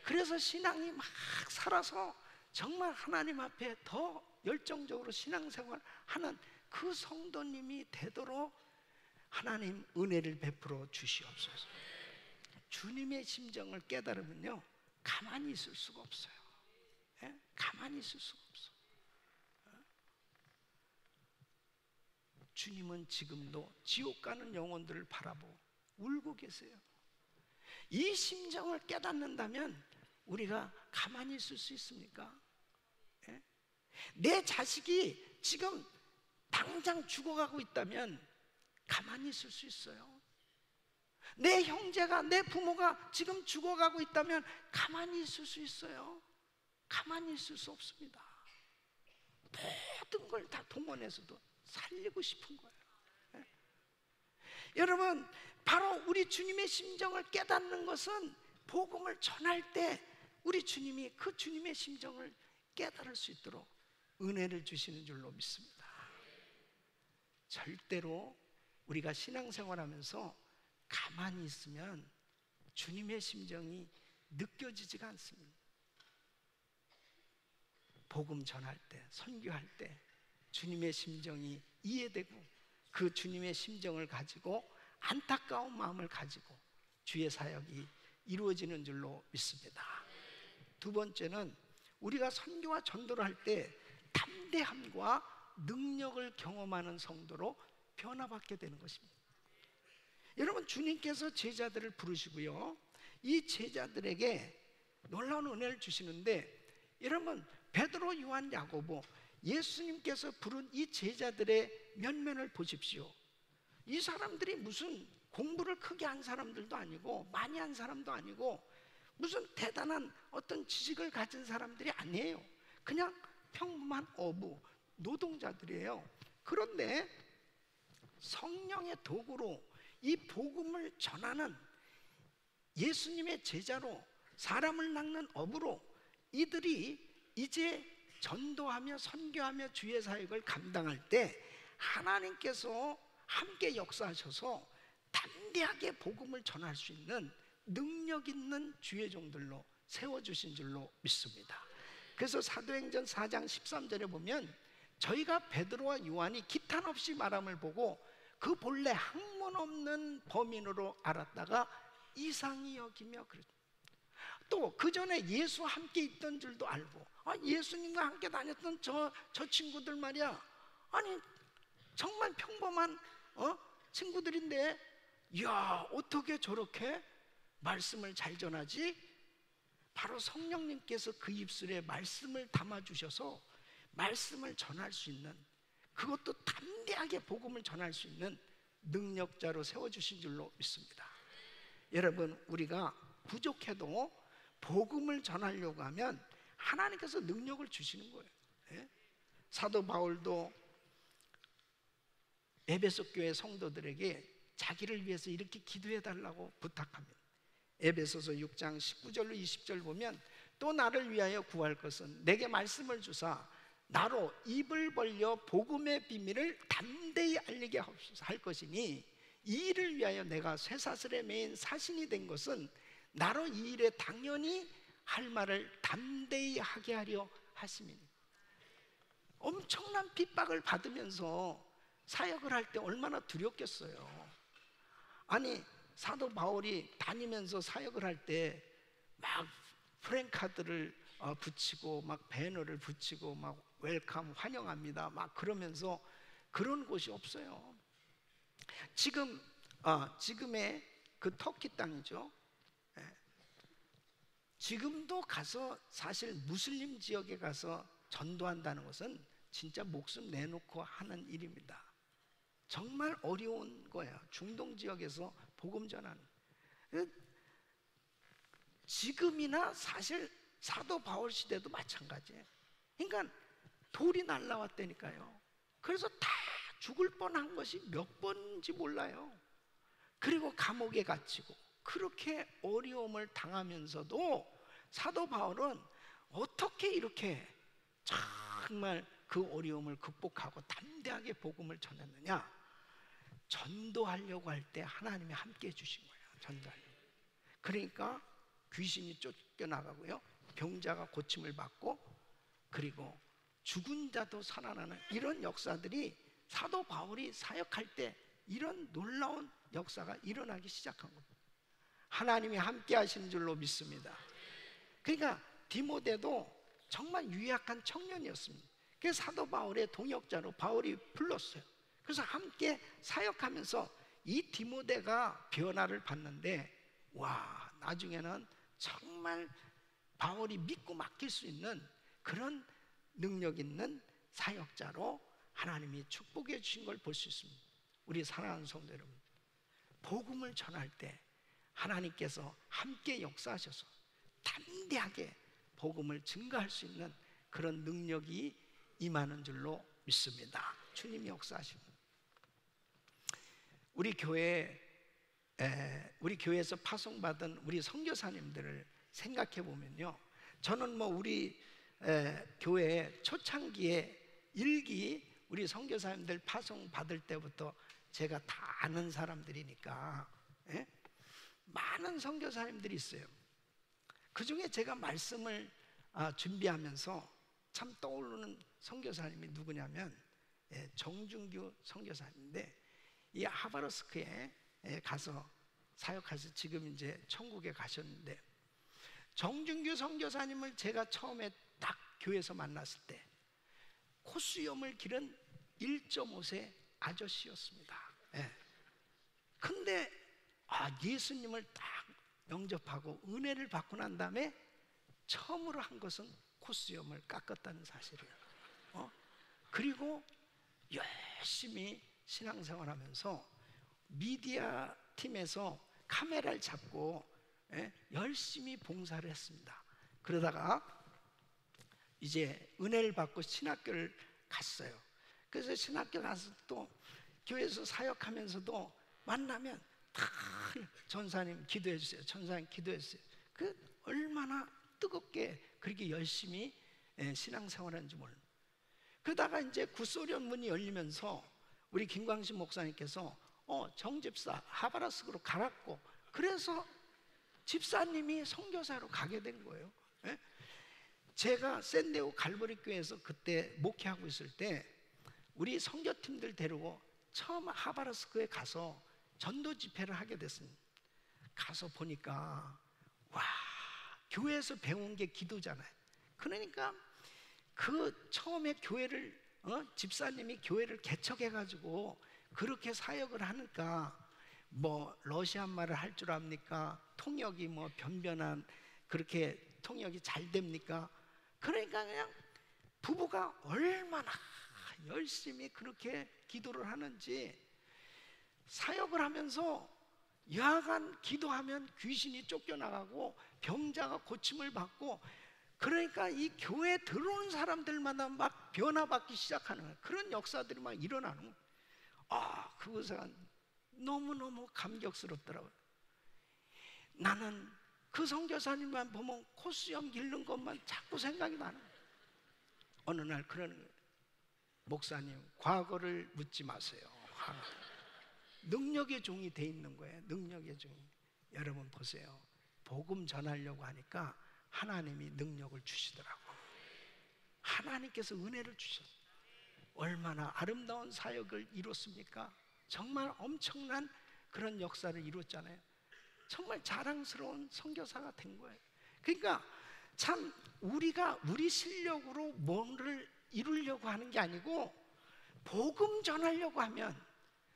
Speaker 5: 그래서 신앙이 막 살아서 정말 하나님 앞에 더 열정적으로 신앙생활 하는 그 성도님이 되도록 하나님 은혜를 베풀어 주시옵소서. 주님의 심정을 깨달으면요 가만히 있을 수가 없어요. 가만히 있을 수가 없어. 주님은 지금도 지옥 가는 영혼들을 바라보고 울고 계세요. 이 심정을 깨닫는다면 우리가 가만히 있을 수 있습니까? 내 자식이 지금 당장 죽어가고 있다면 가만히 있을 수 있어요? 내 형제가, 내 부모가 지금 죽어가고 있다면 가만히 있을 수 있어요? 가만히 있을 수 없습니다. 모든 걸 다 동원해서도 살리고 싶은 거예요. 여러분, 바로 우리 주님의 심정을 깨닫는 것은 복음을 전할 때 우리 주님이 그 주님의 심정을 깨달을 수 있도록 은혜를 주시는 줄로 믿습니다. 절대로 우리가 신앙생활하면서 가만히 있으면 주님의 심정이 느껴지지가 않습니다. 복음 전할 때, 선교할 때 주님의 심정이 이해되고 그 주님의 심정을 가지고 안타까운 마음을 가지고 주의 사역이 이루어지는 줄로 믿습니다. 두 번째는 우리가 선교와 전도를 할 때 담대함과 능력을 경험하는 성도로 변화받게 되는 것입니다. 여러분, 주님께서 제자들을 부르시고요 이 제자들에게 놀라운 은혜를 주시는데, 여러분 베드로, 요한, 야고보, 예수님께서 부른 이 제자들의 면면을 보십시오. 이 사람들이 무슨 공부를 크게 한 사람들도 아니고 많이 한 사람도 아니고 무슨 대단한 어떤 지식을 가진 사람들이 아니에요. 그냥 평범한 어부, 노동자들이에요. 그런데 성령의 도구로 이 복음을 전하는 예수님의 제자로, 사람을 낚는 어부로 이들이 이제 전도하며 선교하며 주의 사역을 감당할 때 하나님께서 함께 역사하셔서 담대하게 복음을 전할 수 있는 능력 있는 주의 종들로 세워주신 줄로 믿습니다. 그래서 사도행전 4장 13절에 보면 저희가 베드로와 요한이 기탄 없이 말함을 보고 그 본래 학문 없는 범인으로 알았다가 이상히 여기며 그랬다. 또 그 전에 예수와 함께 있던 줄도 알고, 예수님과 함께 다녔던 저 친구들 말이야, 아니 정말 평범한 친구들인데 이야 어떻게 저렇게 말씀을 잘 전하지? 바로 성령님께서 그 입술에 말씀을 담아주셔서 말씀을 전할 수 있는, 그것도 담대하게 복음을 전할 수 있는 능력자로 세워주신 줄로 믿습니다. 여러분, 우리가 부족해도 복음을 전하려고 하면 하나님께서 능력을 주시는 거예요. 사도 바울도 에베소 교회 성도들에게 자기를 위해서 이렇게 기도해 달라고 부탁합니다. 에베소서 6장 19절로 20절 보면 또 나를 위하여 구할 것은 내게 말씀을 주사 나로 입을 벌려 복음의 비밀을 담대히 알리게 할 것이니 이 일을 위하여 내가 쇠사슬에 매인 사신이 된 것은 나로 이 일에 당연히 할 말을 담대히 하게 하려 하심이니. 엄청난 핍박을 받으면서 사역을 할 때 얼마나 두렵겠어요. 아니 사도 바울이 다니면서 사역을 할 때 막 프랭카드를 붙이고 막 배너를 붙이고 막 웰컴 환영합니다 막 그러면서 그런 곳이 없어요. 지금의 그 터키 땅이죠. 지금도 가서 사실 무슬림 지역에 가서 전도한다는 것은 진짜 목숨 내놓고 하는 일입니다. 정말 어려운 거예요. 중동 지역에서 복음 전하는. 지금이나 사실 사도 바울 시대도 마찬가지예요. 그러니까 돌이 날라왔다니까요. 그래서 다 죽을 뻔한 것이 몇 번인지 몰라요. 그리고 감옥에 갇히고 그렇게 어려움을 당하면서도 사도 바울은 어떻게 이렇게 정말 그 어려움을 극복하고 담대하게 복음을 전했느냐? 전도하려고 할 때 하나님이 함께 해주신 거예요. 전도하려고. 그러니까 귀신이 쫓겨나가고요, 병자가 고침을 받고, 그리고 죽은 자도 살아나는 이런 역사들이 사도 바울이 사역할 때 이런 놀라운 역사가 일어나기 시작한 겁니다. 하나님이 함께 하시는 줄로 믿습니다. 그러니까 디모데도 정말 유약한 청년이었습니다. 그래서 사도 바울의 동역자로 바울이 불렀어요. 그래서 함께 사역하면서 이 디모데가 변화를 받는데, 와, 나중에는 정말 바울이 믿고 맡길 수 있는 그런 능력 있는 사역자로 하나님이 축복해 주신 걸 볼 수 있습니다. 우리 사랑하는 성도 여러분, 복음을 전할 때 하나님께서 함께 역사하셔서 담대하게 복음을 증거할 수 있는 그런 능력이 임하는 줄로 믿습니다. 주님이 역사하십니다. 우리 교회에서 파송받은 우리 선교사님들을 생각해 보면요, 저는 뭐 우리 교회 초창기에 일기 우리 선교사님들 파송 받을 때부터 제가 다 아는 사람들이니까, 예? 많은 선교사님들이 있어요. 그 중에 제가 말씀을 준비하면서 참 떠오르는 선교사님이 누구냐면, 정준규 선교사님인데, 이 하바rov스크에 가서 사역하셔서 지금 이제 천국에 가셨는데, 정준규 선교사님을 제가 처음에 딱 교회에서 만났을 때 콧수염을 기른 1.5세 아저씨였습니다. 근데 예수님을 딱 영접하고 은혜를 받고 난 다음에 처음으로 한 것은 콧수염을 깎았다는 사실이에요. 그리고 열심히 신앙생활하면서 미디어 팀에서 카메라를 잡고 열심히 봉사를 했습니다. 그러다가 이제 은혜를 받고 신학교를 갔어요. 그래서 신학교 가서 또 교회에서 사역하면서도 만나면 다 전사님 기도해 주세요, 전사님 기도해 주세요. 그 얼마나 뜨겁게 그렇게 열심히 신앙생활하는지 몰라요. 그러다가 이제 구소련 문이 열리면서 우리 김광신 목사님께서 정집사 하바rov스크로 가라고, 그래서 집사님이 선교사로 가게 된 거예요. 제가 샌디에고 갈보리 교회에서 그때 목회하고 있을 때 우리 선교팀들 데리고 처음 하바rov스크에 가서 전도 집회를 하게 됐습니다. 가서 보니까 와, 교회에서 배운 게 기도잖아요. 그러니까 그 처음에 교회를 집사님이 교회를 개척해가지고 그렇게 사역을 하니까 뭐 러시안 말을 할 줄 압니까? 통역이 뭐 변변한 그렇게 통역이 잘 됩니까? 그러니까 그냥 부부가 얼마나 열심히 그렇게 기도를 하는지, 사역을 하면서 야간 기도하면 귀신이 쫓겨나가고 병자가 고침을 받고, 그러니까 이 교회에 들어온 사람들마다 막 변화받기 시작하는 그런 역사들이 막 일어나는 거예요. 그것은 너무너무 감격스럽더라고요. 나는 그 선교사님만 보면 콧수염 기른 것만 자꾸 생각이 나는 거예요. 어느 날 그런 목사님, 과거를 묻지 마세요. 능력의 종이 돼 있는 거예요. 능력의 종이. 여러분 보세요. 복음 전하려고 하니까 하나님이 능력을 주시더라고. 하나님께서 은혜를 주셨어요. 얼마나 아름다운 사역을 이뤘습니까? 정말 엄청난 그런 역사를 이뤘잖아요. 정말 자랑스러운 선교사가 된 거예요. 그러니까 참 우리가 우리 실력으로 뭐를 이루려고 하는 게 아니고, 복음 전하려고 하면,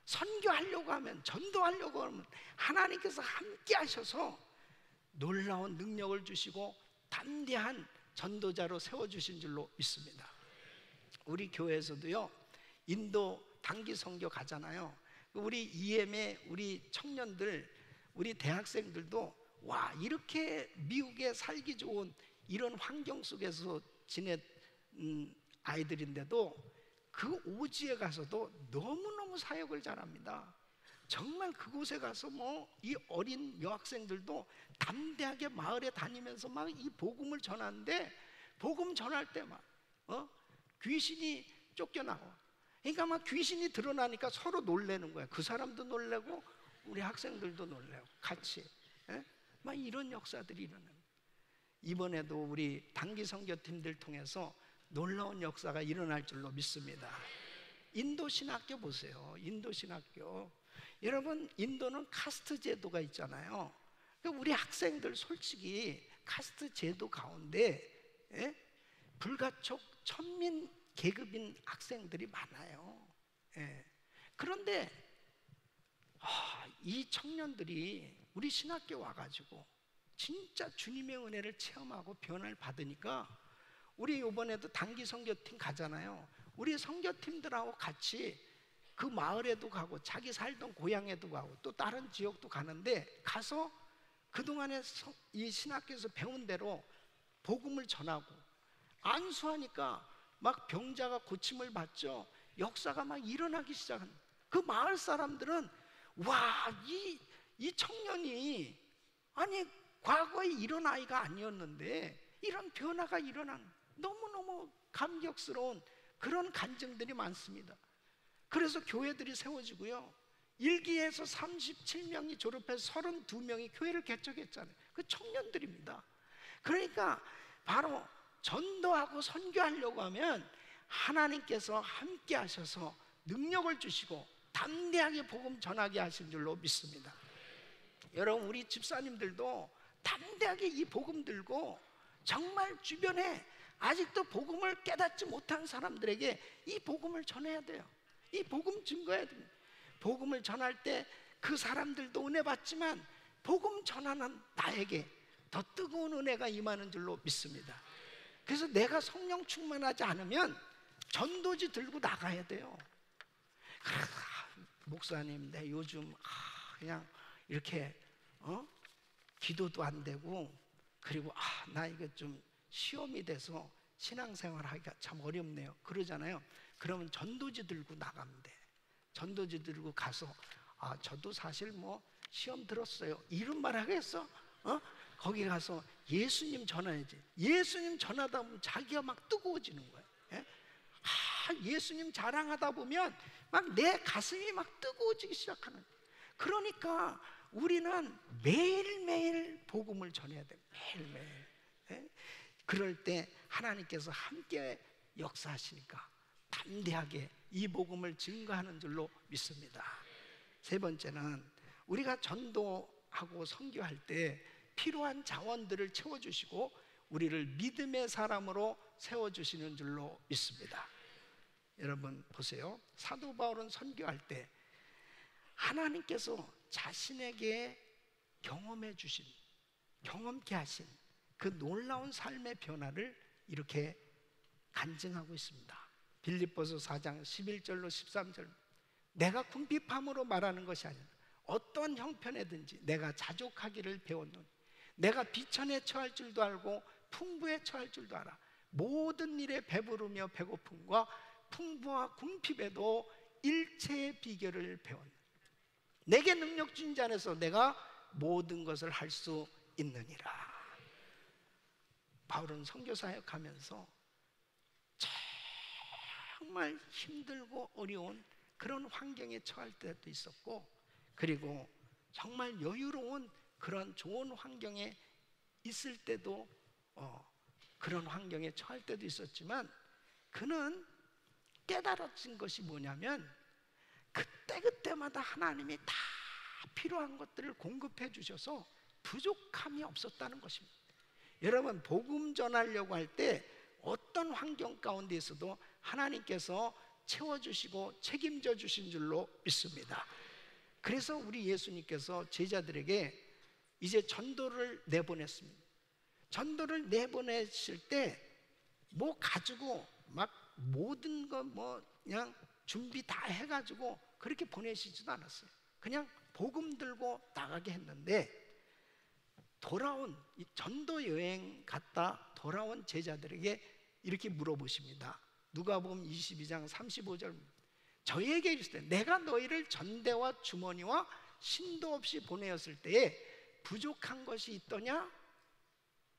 Speaker 5: 선교하려고 하면, 전도하려고 하면 하나님께서 함께 하셔서 놀라운 능력을 주시고 담대한 전도자로 세워주신 줄로 믿습니다. 우리 교회에서도요, 인도 단기 선교 가잖아요. 우리 EM의 우리 청년들, 우리 대학생들도 와, 이렇게 미국에 살기 좋은 이런 환경 속에서 아이들인데도 그 오지에 가서도 너무너무 사역을 잘합니다. 정말 그곳에 가서 뭐 이 어린 여학생들도 담대하게 마을에 다니면서 막 이 복음을 전하는데, 복음 전할 때 막 귀신이 쫓겨나고, 그러니까 막 귀신이 드러나니까 서로 놀래는 거야. 그 사람도 놀래고 우리 학생들도 놀래고 같이 막 이런 역사들이 일어나는 거예요. 이번에도 우리 단기 선교팀들 통해서 놀라운 역사가 일어날 줄로 믿습니다. 인도 신학교 보세요. 인도 신학교. 여러분, 인도는 카스트 제도가 있잖아요. 우리 학생들 솔직히 카스트 제도 가운데 불가촉 천민 계급인 학생들이 많아요. 그런데 이 청년들이 우리 신학교 와가지고 진짜 주님의 은혜를 체험하고 변화를 받으니까, 우리 이번에도 단기 선교팀 가잖아요. 우리 선교팀들하고 같이 그 마을에도 가고 자기 살던 고향에도 가고 또 다른 지역도 가는데, 가서 그동안에 이 신학교에서 배운 대로 복음을 전하고 안수하니까 막 병자가 고침을 받죠. 역사가 막 일어나기 시작한. 그 마을 사람들은 와, 이 청년이 아니 과거에 이런 아이가 아니었는데 이런 변화가 일어난, 너무너무 감격스러운 그런 간증들이 많습니다. 그래서 교회들이 세워지고요, 1기에서 37명이 졸업해서 32명이 교회를 개척했잖아요. 그 청년들입니다. 그러니까 바로 전도하고 선교하려고 하면 하나님께서 함께 하셔서 능력을 주시고 담대하게 복음 전하게 하신 줄로 믿습니다. 여러분, 우리 집사님들도 담대하게 이 복음 들고 정말 주변에 아직도 복음을 깨닫지 못한 사람들에게 이 복음을 전해야 돼요. 이 복음 증거해야 됩니다. 복음을 전할 때 그 사람들도 은혜 받지만 복음 전하는 나에게 더 뜨거운 은혜가 임하는 줄로 믿습니다. 그래서 내가 성령 충만하지 않으면 전도지 들고 나가야 돼요. 목사님, 내 요즘 그냥 이렇게 기도도 안 되고, 그리고 나 이거 좀 시험이 돼서 신앙생활 하기가 참 어렵네요, 그러잖아요. 그러면 전도지 들고 나가면 돼. 전도지 들고 가서 저도 사실 뭐 시험 들었어요, 이런 말 하겠어? 거기 가서 예수님 전해야지. 예수님 전하다 보면 자기가 막 뜨거워지는 거예요. 예수님 자랑하다 보면 막 내 가슴이 막 뜨거워지기 시작하는 거예요. 그러니까 우리는 매일매일 복음을 전해야 돼요. 매일매일. 그럴 때 하나님께서 함께 역사하시니까 담대하게 이 복음을 증거하는 줄로 믿습니다. 세 번째는 우리가 전도하고 선교할 때 필요한 자원들을 채워주시고 우리를 믿음의 사람으로 세워주시는 줄로 믿습니다. 여러분 보세요. 사도 바울은 선교할 때 하나님께서 자신에게 경험해 주신, 경험케 하신 그 놀라운 삶의 변화를 이렇게 간증하고 있습니다. 빌립보서 4장 11절로 13절, 내가 궁핍함으로 말하는 것이 아니라 어떤 형편에든지 내가 자족하기를 배웠노니 내가 비천에 처할 줄도 알고 풍부에 처할 줄도 알아. 모든 일에 배부르며 배고픔과 풍부와 궁핍에도 일체의 비결을 배웠노니 내게 능력 준 자 안에서 내가 모든 것을 할 수 있느니라. 바울은 선교 사역하면서 정말 힘들고 어려운 그런 환경에 처할 때도 있었고, 그리고 정말 여유로운 그런 좋은 환경에 있을 때도 그런 환경에 처할 때도 있었지만, 그는 깨달아진 것이 뭐냐면 그때그때마다 하나님이 다 필요한 것들을 공급해 주셔서 부족함이 없었다는 것입니다. 여러분, 복음 전하려고 할 때 어떤 환경 가운데 있어도 하나님께서 채워주시고 책임져 주신 줄로 믿습니다. 그래서 우리 예수님께서 제자들에게 이제 전도를 내보냈습니다. 전도를 내보내실 때 뭐 가지고 막 모든 거 뭐 그냥 준비 다 해가지고 그렇게 보내시지도 않았어요. 그냥 복음 들고 나가게 했는데, 돌아온 전도 여행 갔다 돌아온 제자들에게 이렇게 물어보십니다. 누가복음 22장 35절, 저희에게 이르시되 내가 너희를 전대와 주머니와 신도 없이 보내었을 때에 부족한 것이 있더냐?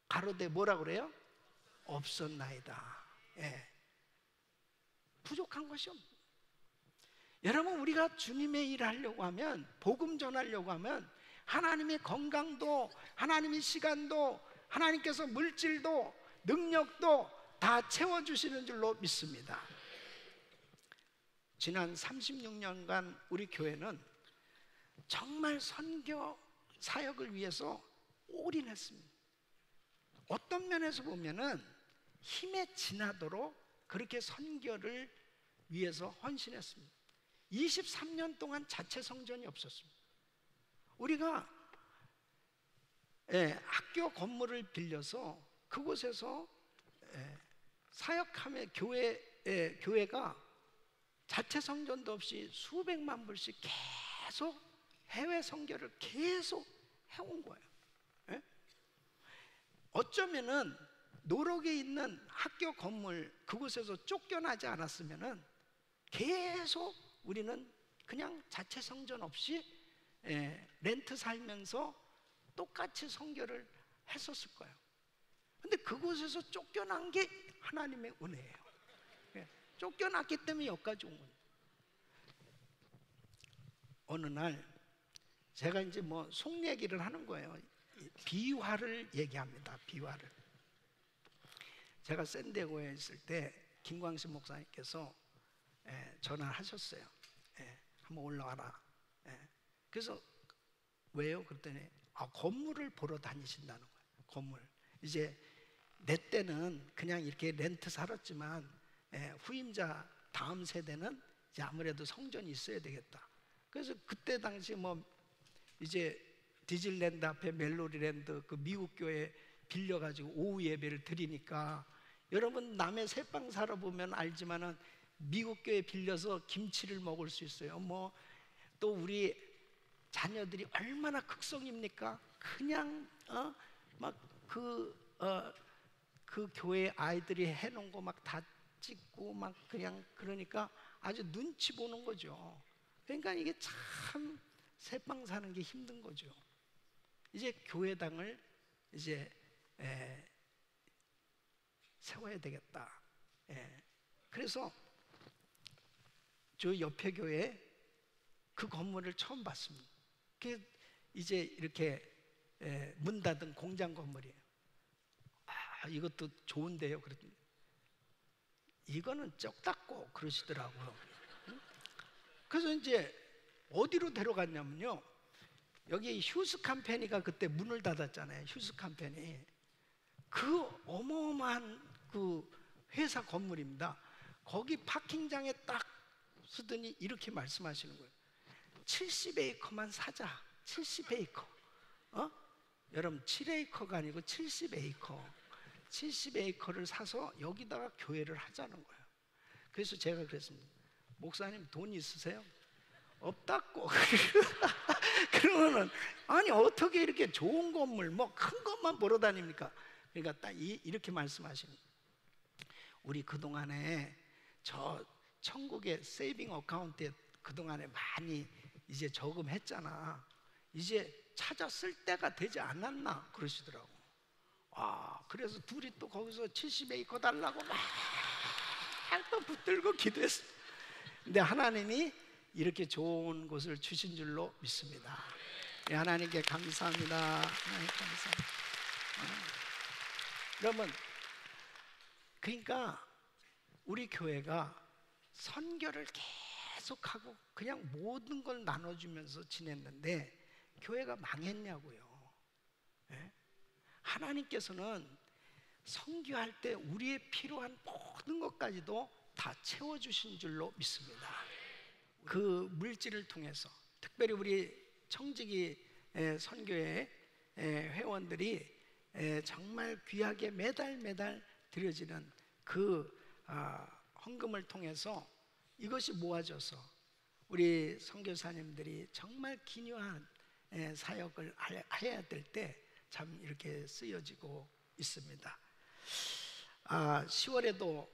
Speaker 5: 가로되 뭐라 그래요? 없었나이다. 예. 부족한 것이 없. 여러분, 우리가 주님의 일을 하려고 하면, 복음 전하려고 하면 하나님의 건강도, 하나님의 시간도, 하나님께서 물질도 능력도 다 채워주시는 줄로 믿습니다. 지난 36년간 우리 교회는 정말 선교 사역을 위해서 올인했습니다. 어떤 면에서 보면은 힘에 지나도록 그렇게 선교를 위해서 헌신했습니다. 23년 동안 자체 성전이 없었습니다. 우리가 학교 건물을 빌려서 그곳에서 사역하며 교회가 자체 성전도 없이 수백만 불씩 계속 해외 선교를 계속 해온 거예요. 예? 어쩌면은 노록에 있는 학교 건물 그곳에서 쫓겨나지 않았으면은 계속 우리는 그냥 자체 성전 없이 렌트 살면서 똑같이 선교를 했었을 거예요. 근데 그곳에서 쫓겨난 게 하나님의 은혜예요. 쫓겨났기 때문에 여기까지 온 거예요. 어느 날 제가 이제 뭐 속 얘기를 하는 거예요. 비화를 얘기합니다. 비화를. 제가 샌디에고에 있을 때 김광신 목사님께서 전화하셨어요. 한번 올라와라. 그래서 왜요? 그랬더니 건물을 보러 다니신다는 거예요. 건물. 이제 내 때는 그냥 이렇게 렌트 살았지만 후임자 다음 세대는 이제 아무래도 성전이 있어야 되겠다. 그래서 그때 당시 뭐 이제 디즈니랜드 앞에 멜로디랜드 그 미국 교회 빌려가지고 오후 예배를 드리니까, 여러분 남의 새빵 살아보면 알지만은 미국 교회 빌려서 김치를 먹을 수 있어요. 뭐 또 우리 자녀들이 얼마나 극성입니까? 그냥 막 그 교회 아이들이 해놓은 거 막 다 찍고 막 그냥, 그러니까 아주 눈치 보는 거죠. 그러니까 이게 참 새빵 사는 게 힘든 거죠. 이제 교회당을 이제 세워야 되겠다. 그래서 저 옆에 교회 그 건물을 처음 봤습니다. 그게 이제 이렇게 문 닫은 공장 건물이에요. 이것도 좋은데요. 그랬더니 이거는 쩍 닫고 그러시더라고요. 그래서 이제 어디로 데려갔냐면요, 여기 휴스 컴퍼니가 그때 문을 닫았잖아요. 휴스 컴퍼니. 그 어마어마한 그 회사 건물입니다. 거기 파킹장에 딱 서더니 이렇게 말씀하시는 거예요. 70에이커만 사자. 70에이커. 여러분 7에이커가 아니고 70에이커. 70에이커를 사서 여기다가 교회를 하자는 거예요. 그래서 제가 그랬습니다. 목사님 돈 있으세요? 없다고. 그러면은 아니 어떻게 이렇게 좋은 건물 뭐 큰 것만 보러 다닙니까? 그러니까 딱 이렇게 말씀하시는 거예요. 우리 그동안에 저 천국의 세이빙 어카운트에 그동안에 많이 이제 저금했잖아. 이제 찾아 쓸 때가 되지 않았나 그러시더라고. 그래서 둘이 또 거기서 70에이커 달라고 막 또 붙들고 기도했어. 근데 하나님이 이렇게 좋은 곳을 주신 줄로 믿습니다. 하나님께 감사합니다. 하나님 감사합니다. 여러분, 그러니까 우리 교회가 선교를 계속하고 그냥 모든 걸 나눠주면서 지냈는데 교회가 망했냐고요. 하나님께서는 선교할 때 우리의 필요한 모든 것까지도 다 채워주신 줄로 믿습니다. 그 물질을 통해서 특별히 우리 청지기 선교회 회원들이 정말 귀하게 매달 드려지는 그 헌금을 통해서 이것이 모아져서 우리 선교사님들이 정말 기묘한 사역을 해야 될 때 참 이렇게 쓰여지고 있습니다. 10월에도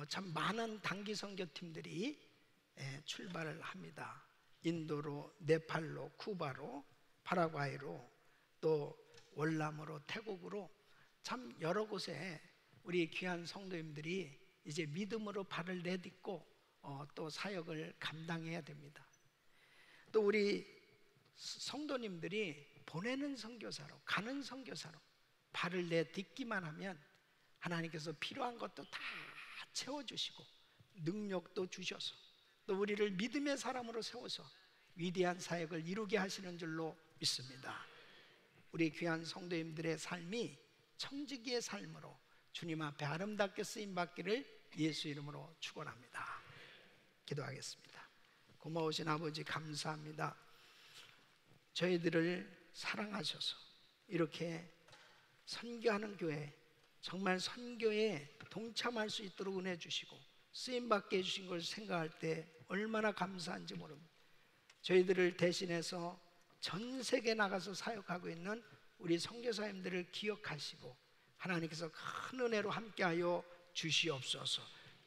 Speaker 5: 참 많은 단기 선교팀들이 출발을 합니다. 인도로, 네팔로, 쿠바로, 파라과이로, 또 월남으로, 태국으로 참 여러 곳에 우리 귀한 성도님들이 이제 믿음으로 발을 내딛고 또 사역을 감당해야 됩니다. 또 우리 성도님들이 보내는 선교사로, 가는 선교사로 발을 내딛기만 하면 하나님께서 필요한 것도 다 채워주시고 능력도 주셔서 또 우리를 믿음의 사람으로 세워서 위대한 사역을 이루게 하시는 줄로 믿습니다. 우리 귀한 성도님들의 삶이 청지기의 삶으로 주님 앞에 아름답게 쓰임받기를 예수 이름으로 축원합니다. 기도하겠습니다. 고마우신 아버지 감사합니다. 저희들을 사랑하셔서 이렇게 선교하는 교회, 정말 선교에 동참할 수 있도록 은혜 주시고 쓰임받게 해주신 것을 생각할 때 얼마나 감사한지 모릅니다. 저희들을 대신해서 전 세계에 나가서 사역하고 있는 우리 선교사님들을 기억하시고 하나님께서 큰 은혜로 함께하여 주시옵소서.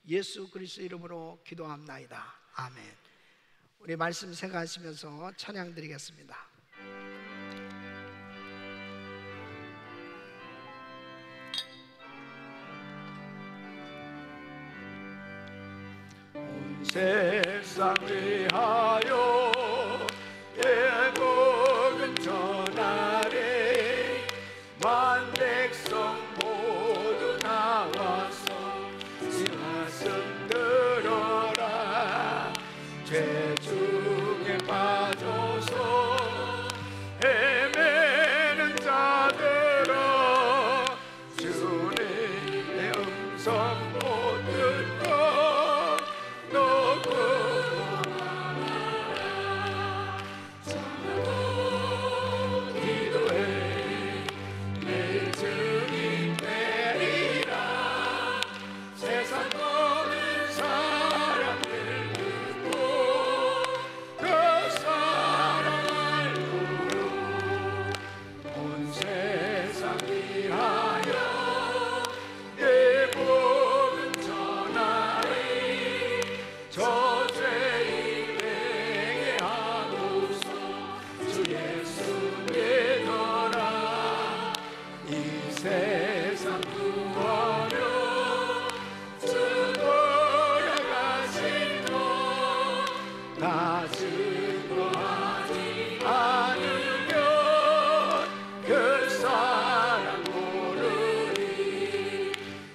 Speaker 5: 예수 그리스도 이름으로 기도합나이다. 아멘. 우리 말씀 생각하시면서 찬양 드리겠습니다.
Speaker 1: 세상 위하여 예복음 전하리. 만백성 모두 나와서 이 말씀 들어라. 죄 중에 빠져서 헤매는 자들아, 주님의 음성 못 듣고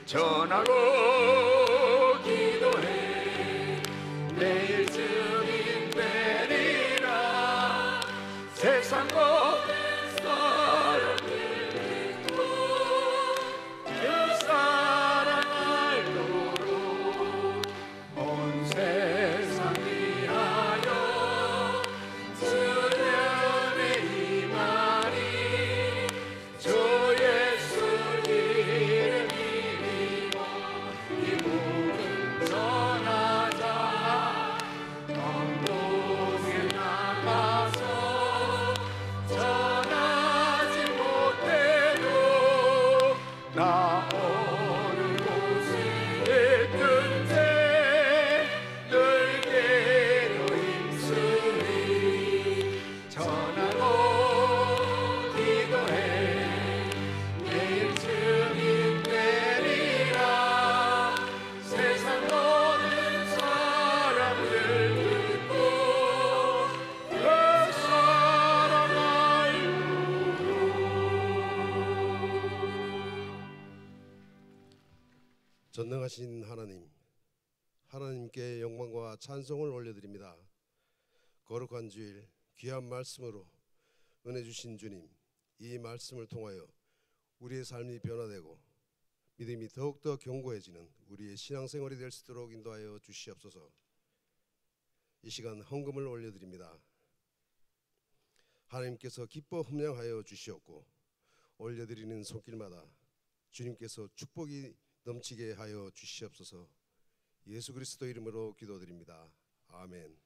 Speaker 1: 전하고 기도해. 내일 증인 되리라. 세상 모든 사람들 믿고 그 사랑 알도록 온 세상 위하여 주님의 임하니. 주 예수 이름 전하자. 언동에 나가서 전하지 못해도 나 어느 곳에 있든지 늘게로 힘쓰리. 전하고 기도해. 내일 증인 되리라. 세상 모든 사람들 듣고 그 사랑 알도록.
Speaker 6: 전능하신 하나님, 하나님께 영광과 찬송을 올려드립니다. 거룩한 주일 귀한 말씀으로 은혜 주신 주님, 이 말씀을 통하여 우리의 삶이 변화되고 믿음이 더욱더 견고해지는 우리의 신앙생활이 될 수 있도록 인도하여 주시옵소서. 이 시간 헌금을 올려드립니다. 하나님께서 기뻐 흠량하여 주시옵고 올려드리는 손길마다 주님께서 축복이 넘치게 하여 주시옵소서. 예수 그리스도 이름으로 기도드립니다. 아멘.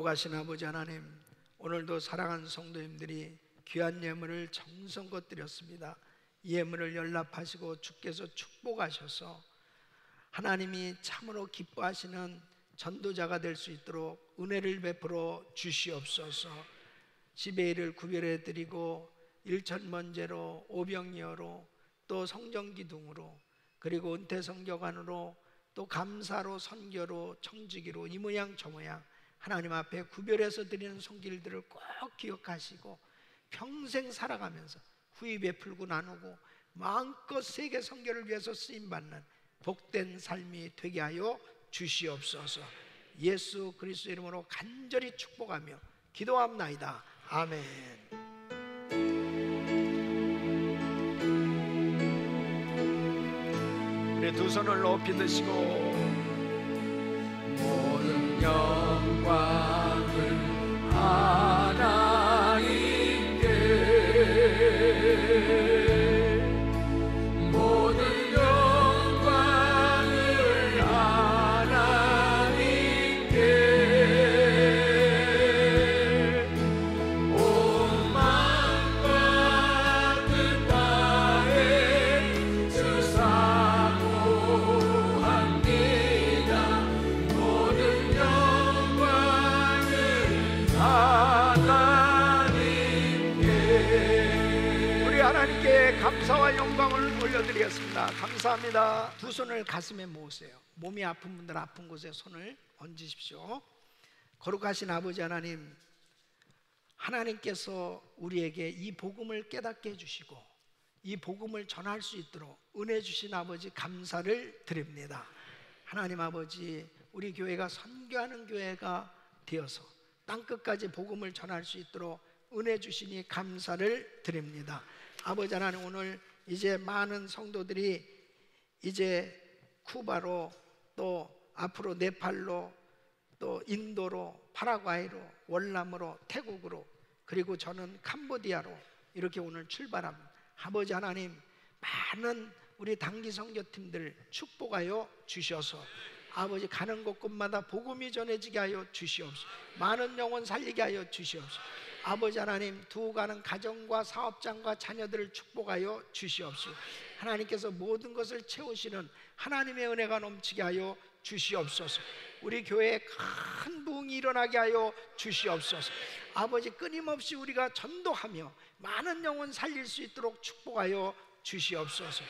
Speaker 5: 거룩하신 아버지 하나님, 오늘도 사랑하는 성도님들이 귀한 예물을 정성껏 드렸습니다. 이 예물을 연락하시고 주께서 축복하셔서 하나님이 참으로 기뻐하시는 전도자가 될 수 있도록 은혜를 베풀어 주시옵소서. 지배의 일을 구별해 드리고 일천번제로, 오병이어로, 또 성정기둥으로, 그리고 은퇴성교관으로, 또 감사로, 선교로, 청지기로, 이 모양 저 모양 하나님 앞에 구별해서 드리는 손길들을 꼭 기억하시고 평생 살아가면서 후히 베풀고 나누고 마음껏 세계 선교를 위해서 쓰임받는 복된 삶이 되게 하여 주시옵소서. 예수 그리스도 이름으로 간절히 축복하며 기도합나이다. 아멘. 우리 두 손을 높이 드시고
Speaker 1: 모든 영광을 하나님께, 모든 영광을 하나님께, 온 마음과 뜻 다해 주사모합니다. 모든 영광을 하나님께.
Speaker 5: 우리 하나님께 감사와 영광을 올려드리겠습니다. 감사합니다. 두 손을 가슴에 모으세요. 몸이 아픈 분들 아픈 곳에 손을 얹으십시오. 거룩하신 아버지 하나님, 하나님께서 우리에게 이 복음을 깨닫게 해주시고 이 복음을 전할 수 있도록 은혜 주신 아버지 감사를 드립니다. 하나님 아버지, 우리 교회가 선교하는 교회가 되어서 땅끝까지 복음을 전할 수 있도록 은혜 주시니 감사를 드립니다. 아버지 하나님, 오늘 이제 많은 성도들이 이제 쿠바로, 또 앞으로 네팔로, 또 인도로, 파라과이로, 월남으로, 태국으로, 그리고 저는 캄보디아로 이렇게 오늘 출발합니다. 아버지 하나님, 많은 우리 단기 선교팀들 축복하여 주셔서 아버지 가는 곳곳마다 복음이 전해지게 하여 주시옵소서. 많은 영혼 살리게 하여 주시옵소서. 아버지 하나님, 두고 가는 가정과 사업장과 자녀들을 축복하여 주시옵소서. 하나님께서 모든 것을 채우시는 하나님의 은혜가 넘치게 하여 주시옵소서. 우리 교회에 큰 부흥이 일어나게 하여 주시옵소서. 아버지, 끊임없이 우리가 전도하며 많은 영혼 살릴 수 있도록 축복하여 주시옵소서.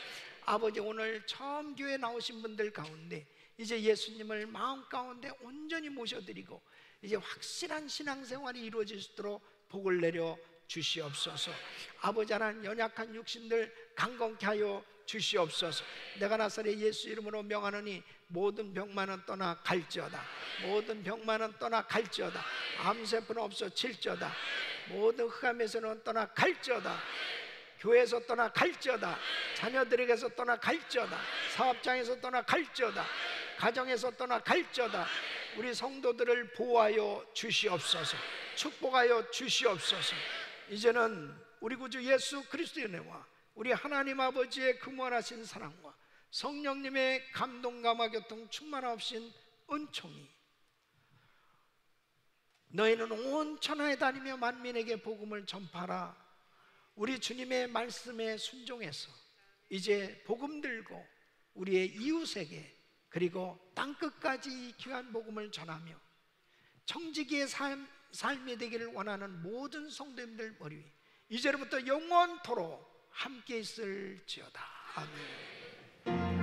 Speaker 5: 아버지, 오늘 처음 교회 나오신 분들 가운데 이제 예수님을 마음 가운데 온전히 모셔드리고 이제 확실한 신앙생활이 이루어질 수 있도록 복을 내려 주시옵소서. 아버지 하나님, 연약한 육신들 강건케 하여 주시옵소서. 내가 나사렛 예수 이름으로 명하노니 모든 병만은 떠나 갈지어다. 모든 병만은 떠나 갈지어다. 암세포는 없어질지어다. 모든 흑암에서는 떠나 갈지어다. 교회에서 떠나 갈지어다. 자녀들에게서 떠나 갈지어다. 사업장에서 떠나 갈지어다. 가정에서 떠나 갈지어다. 우리 성도들을 보호하여 주시옵소서. 축복하여 주시옵소서. 이제는 우리 구주 예수 그리스도의 은혜와 우리 하나님 아버지의 그무한하신 사랑과 성령님의 감동 감화 교통 충만하신 은총이 너희는 온 천하에 다니며 만민에게 복음을 전파라. 우리 주님의 말씀에 순종해서 이제 복음 들고 우리의 이웃에게, 그리고 땅끝까지 이 귀한 복음을 전하며 청지기의 삶이 되기를 원하는 모든 성도님들 머리 위 이제로부터 영원토록 함께 있을지어다. 아멘.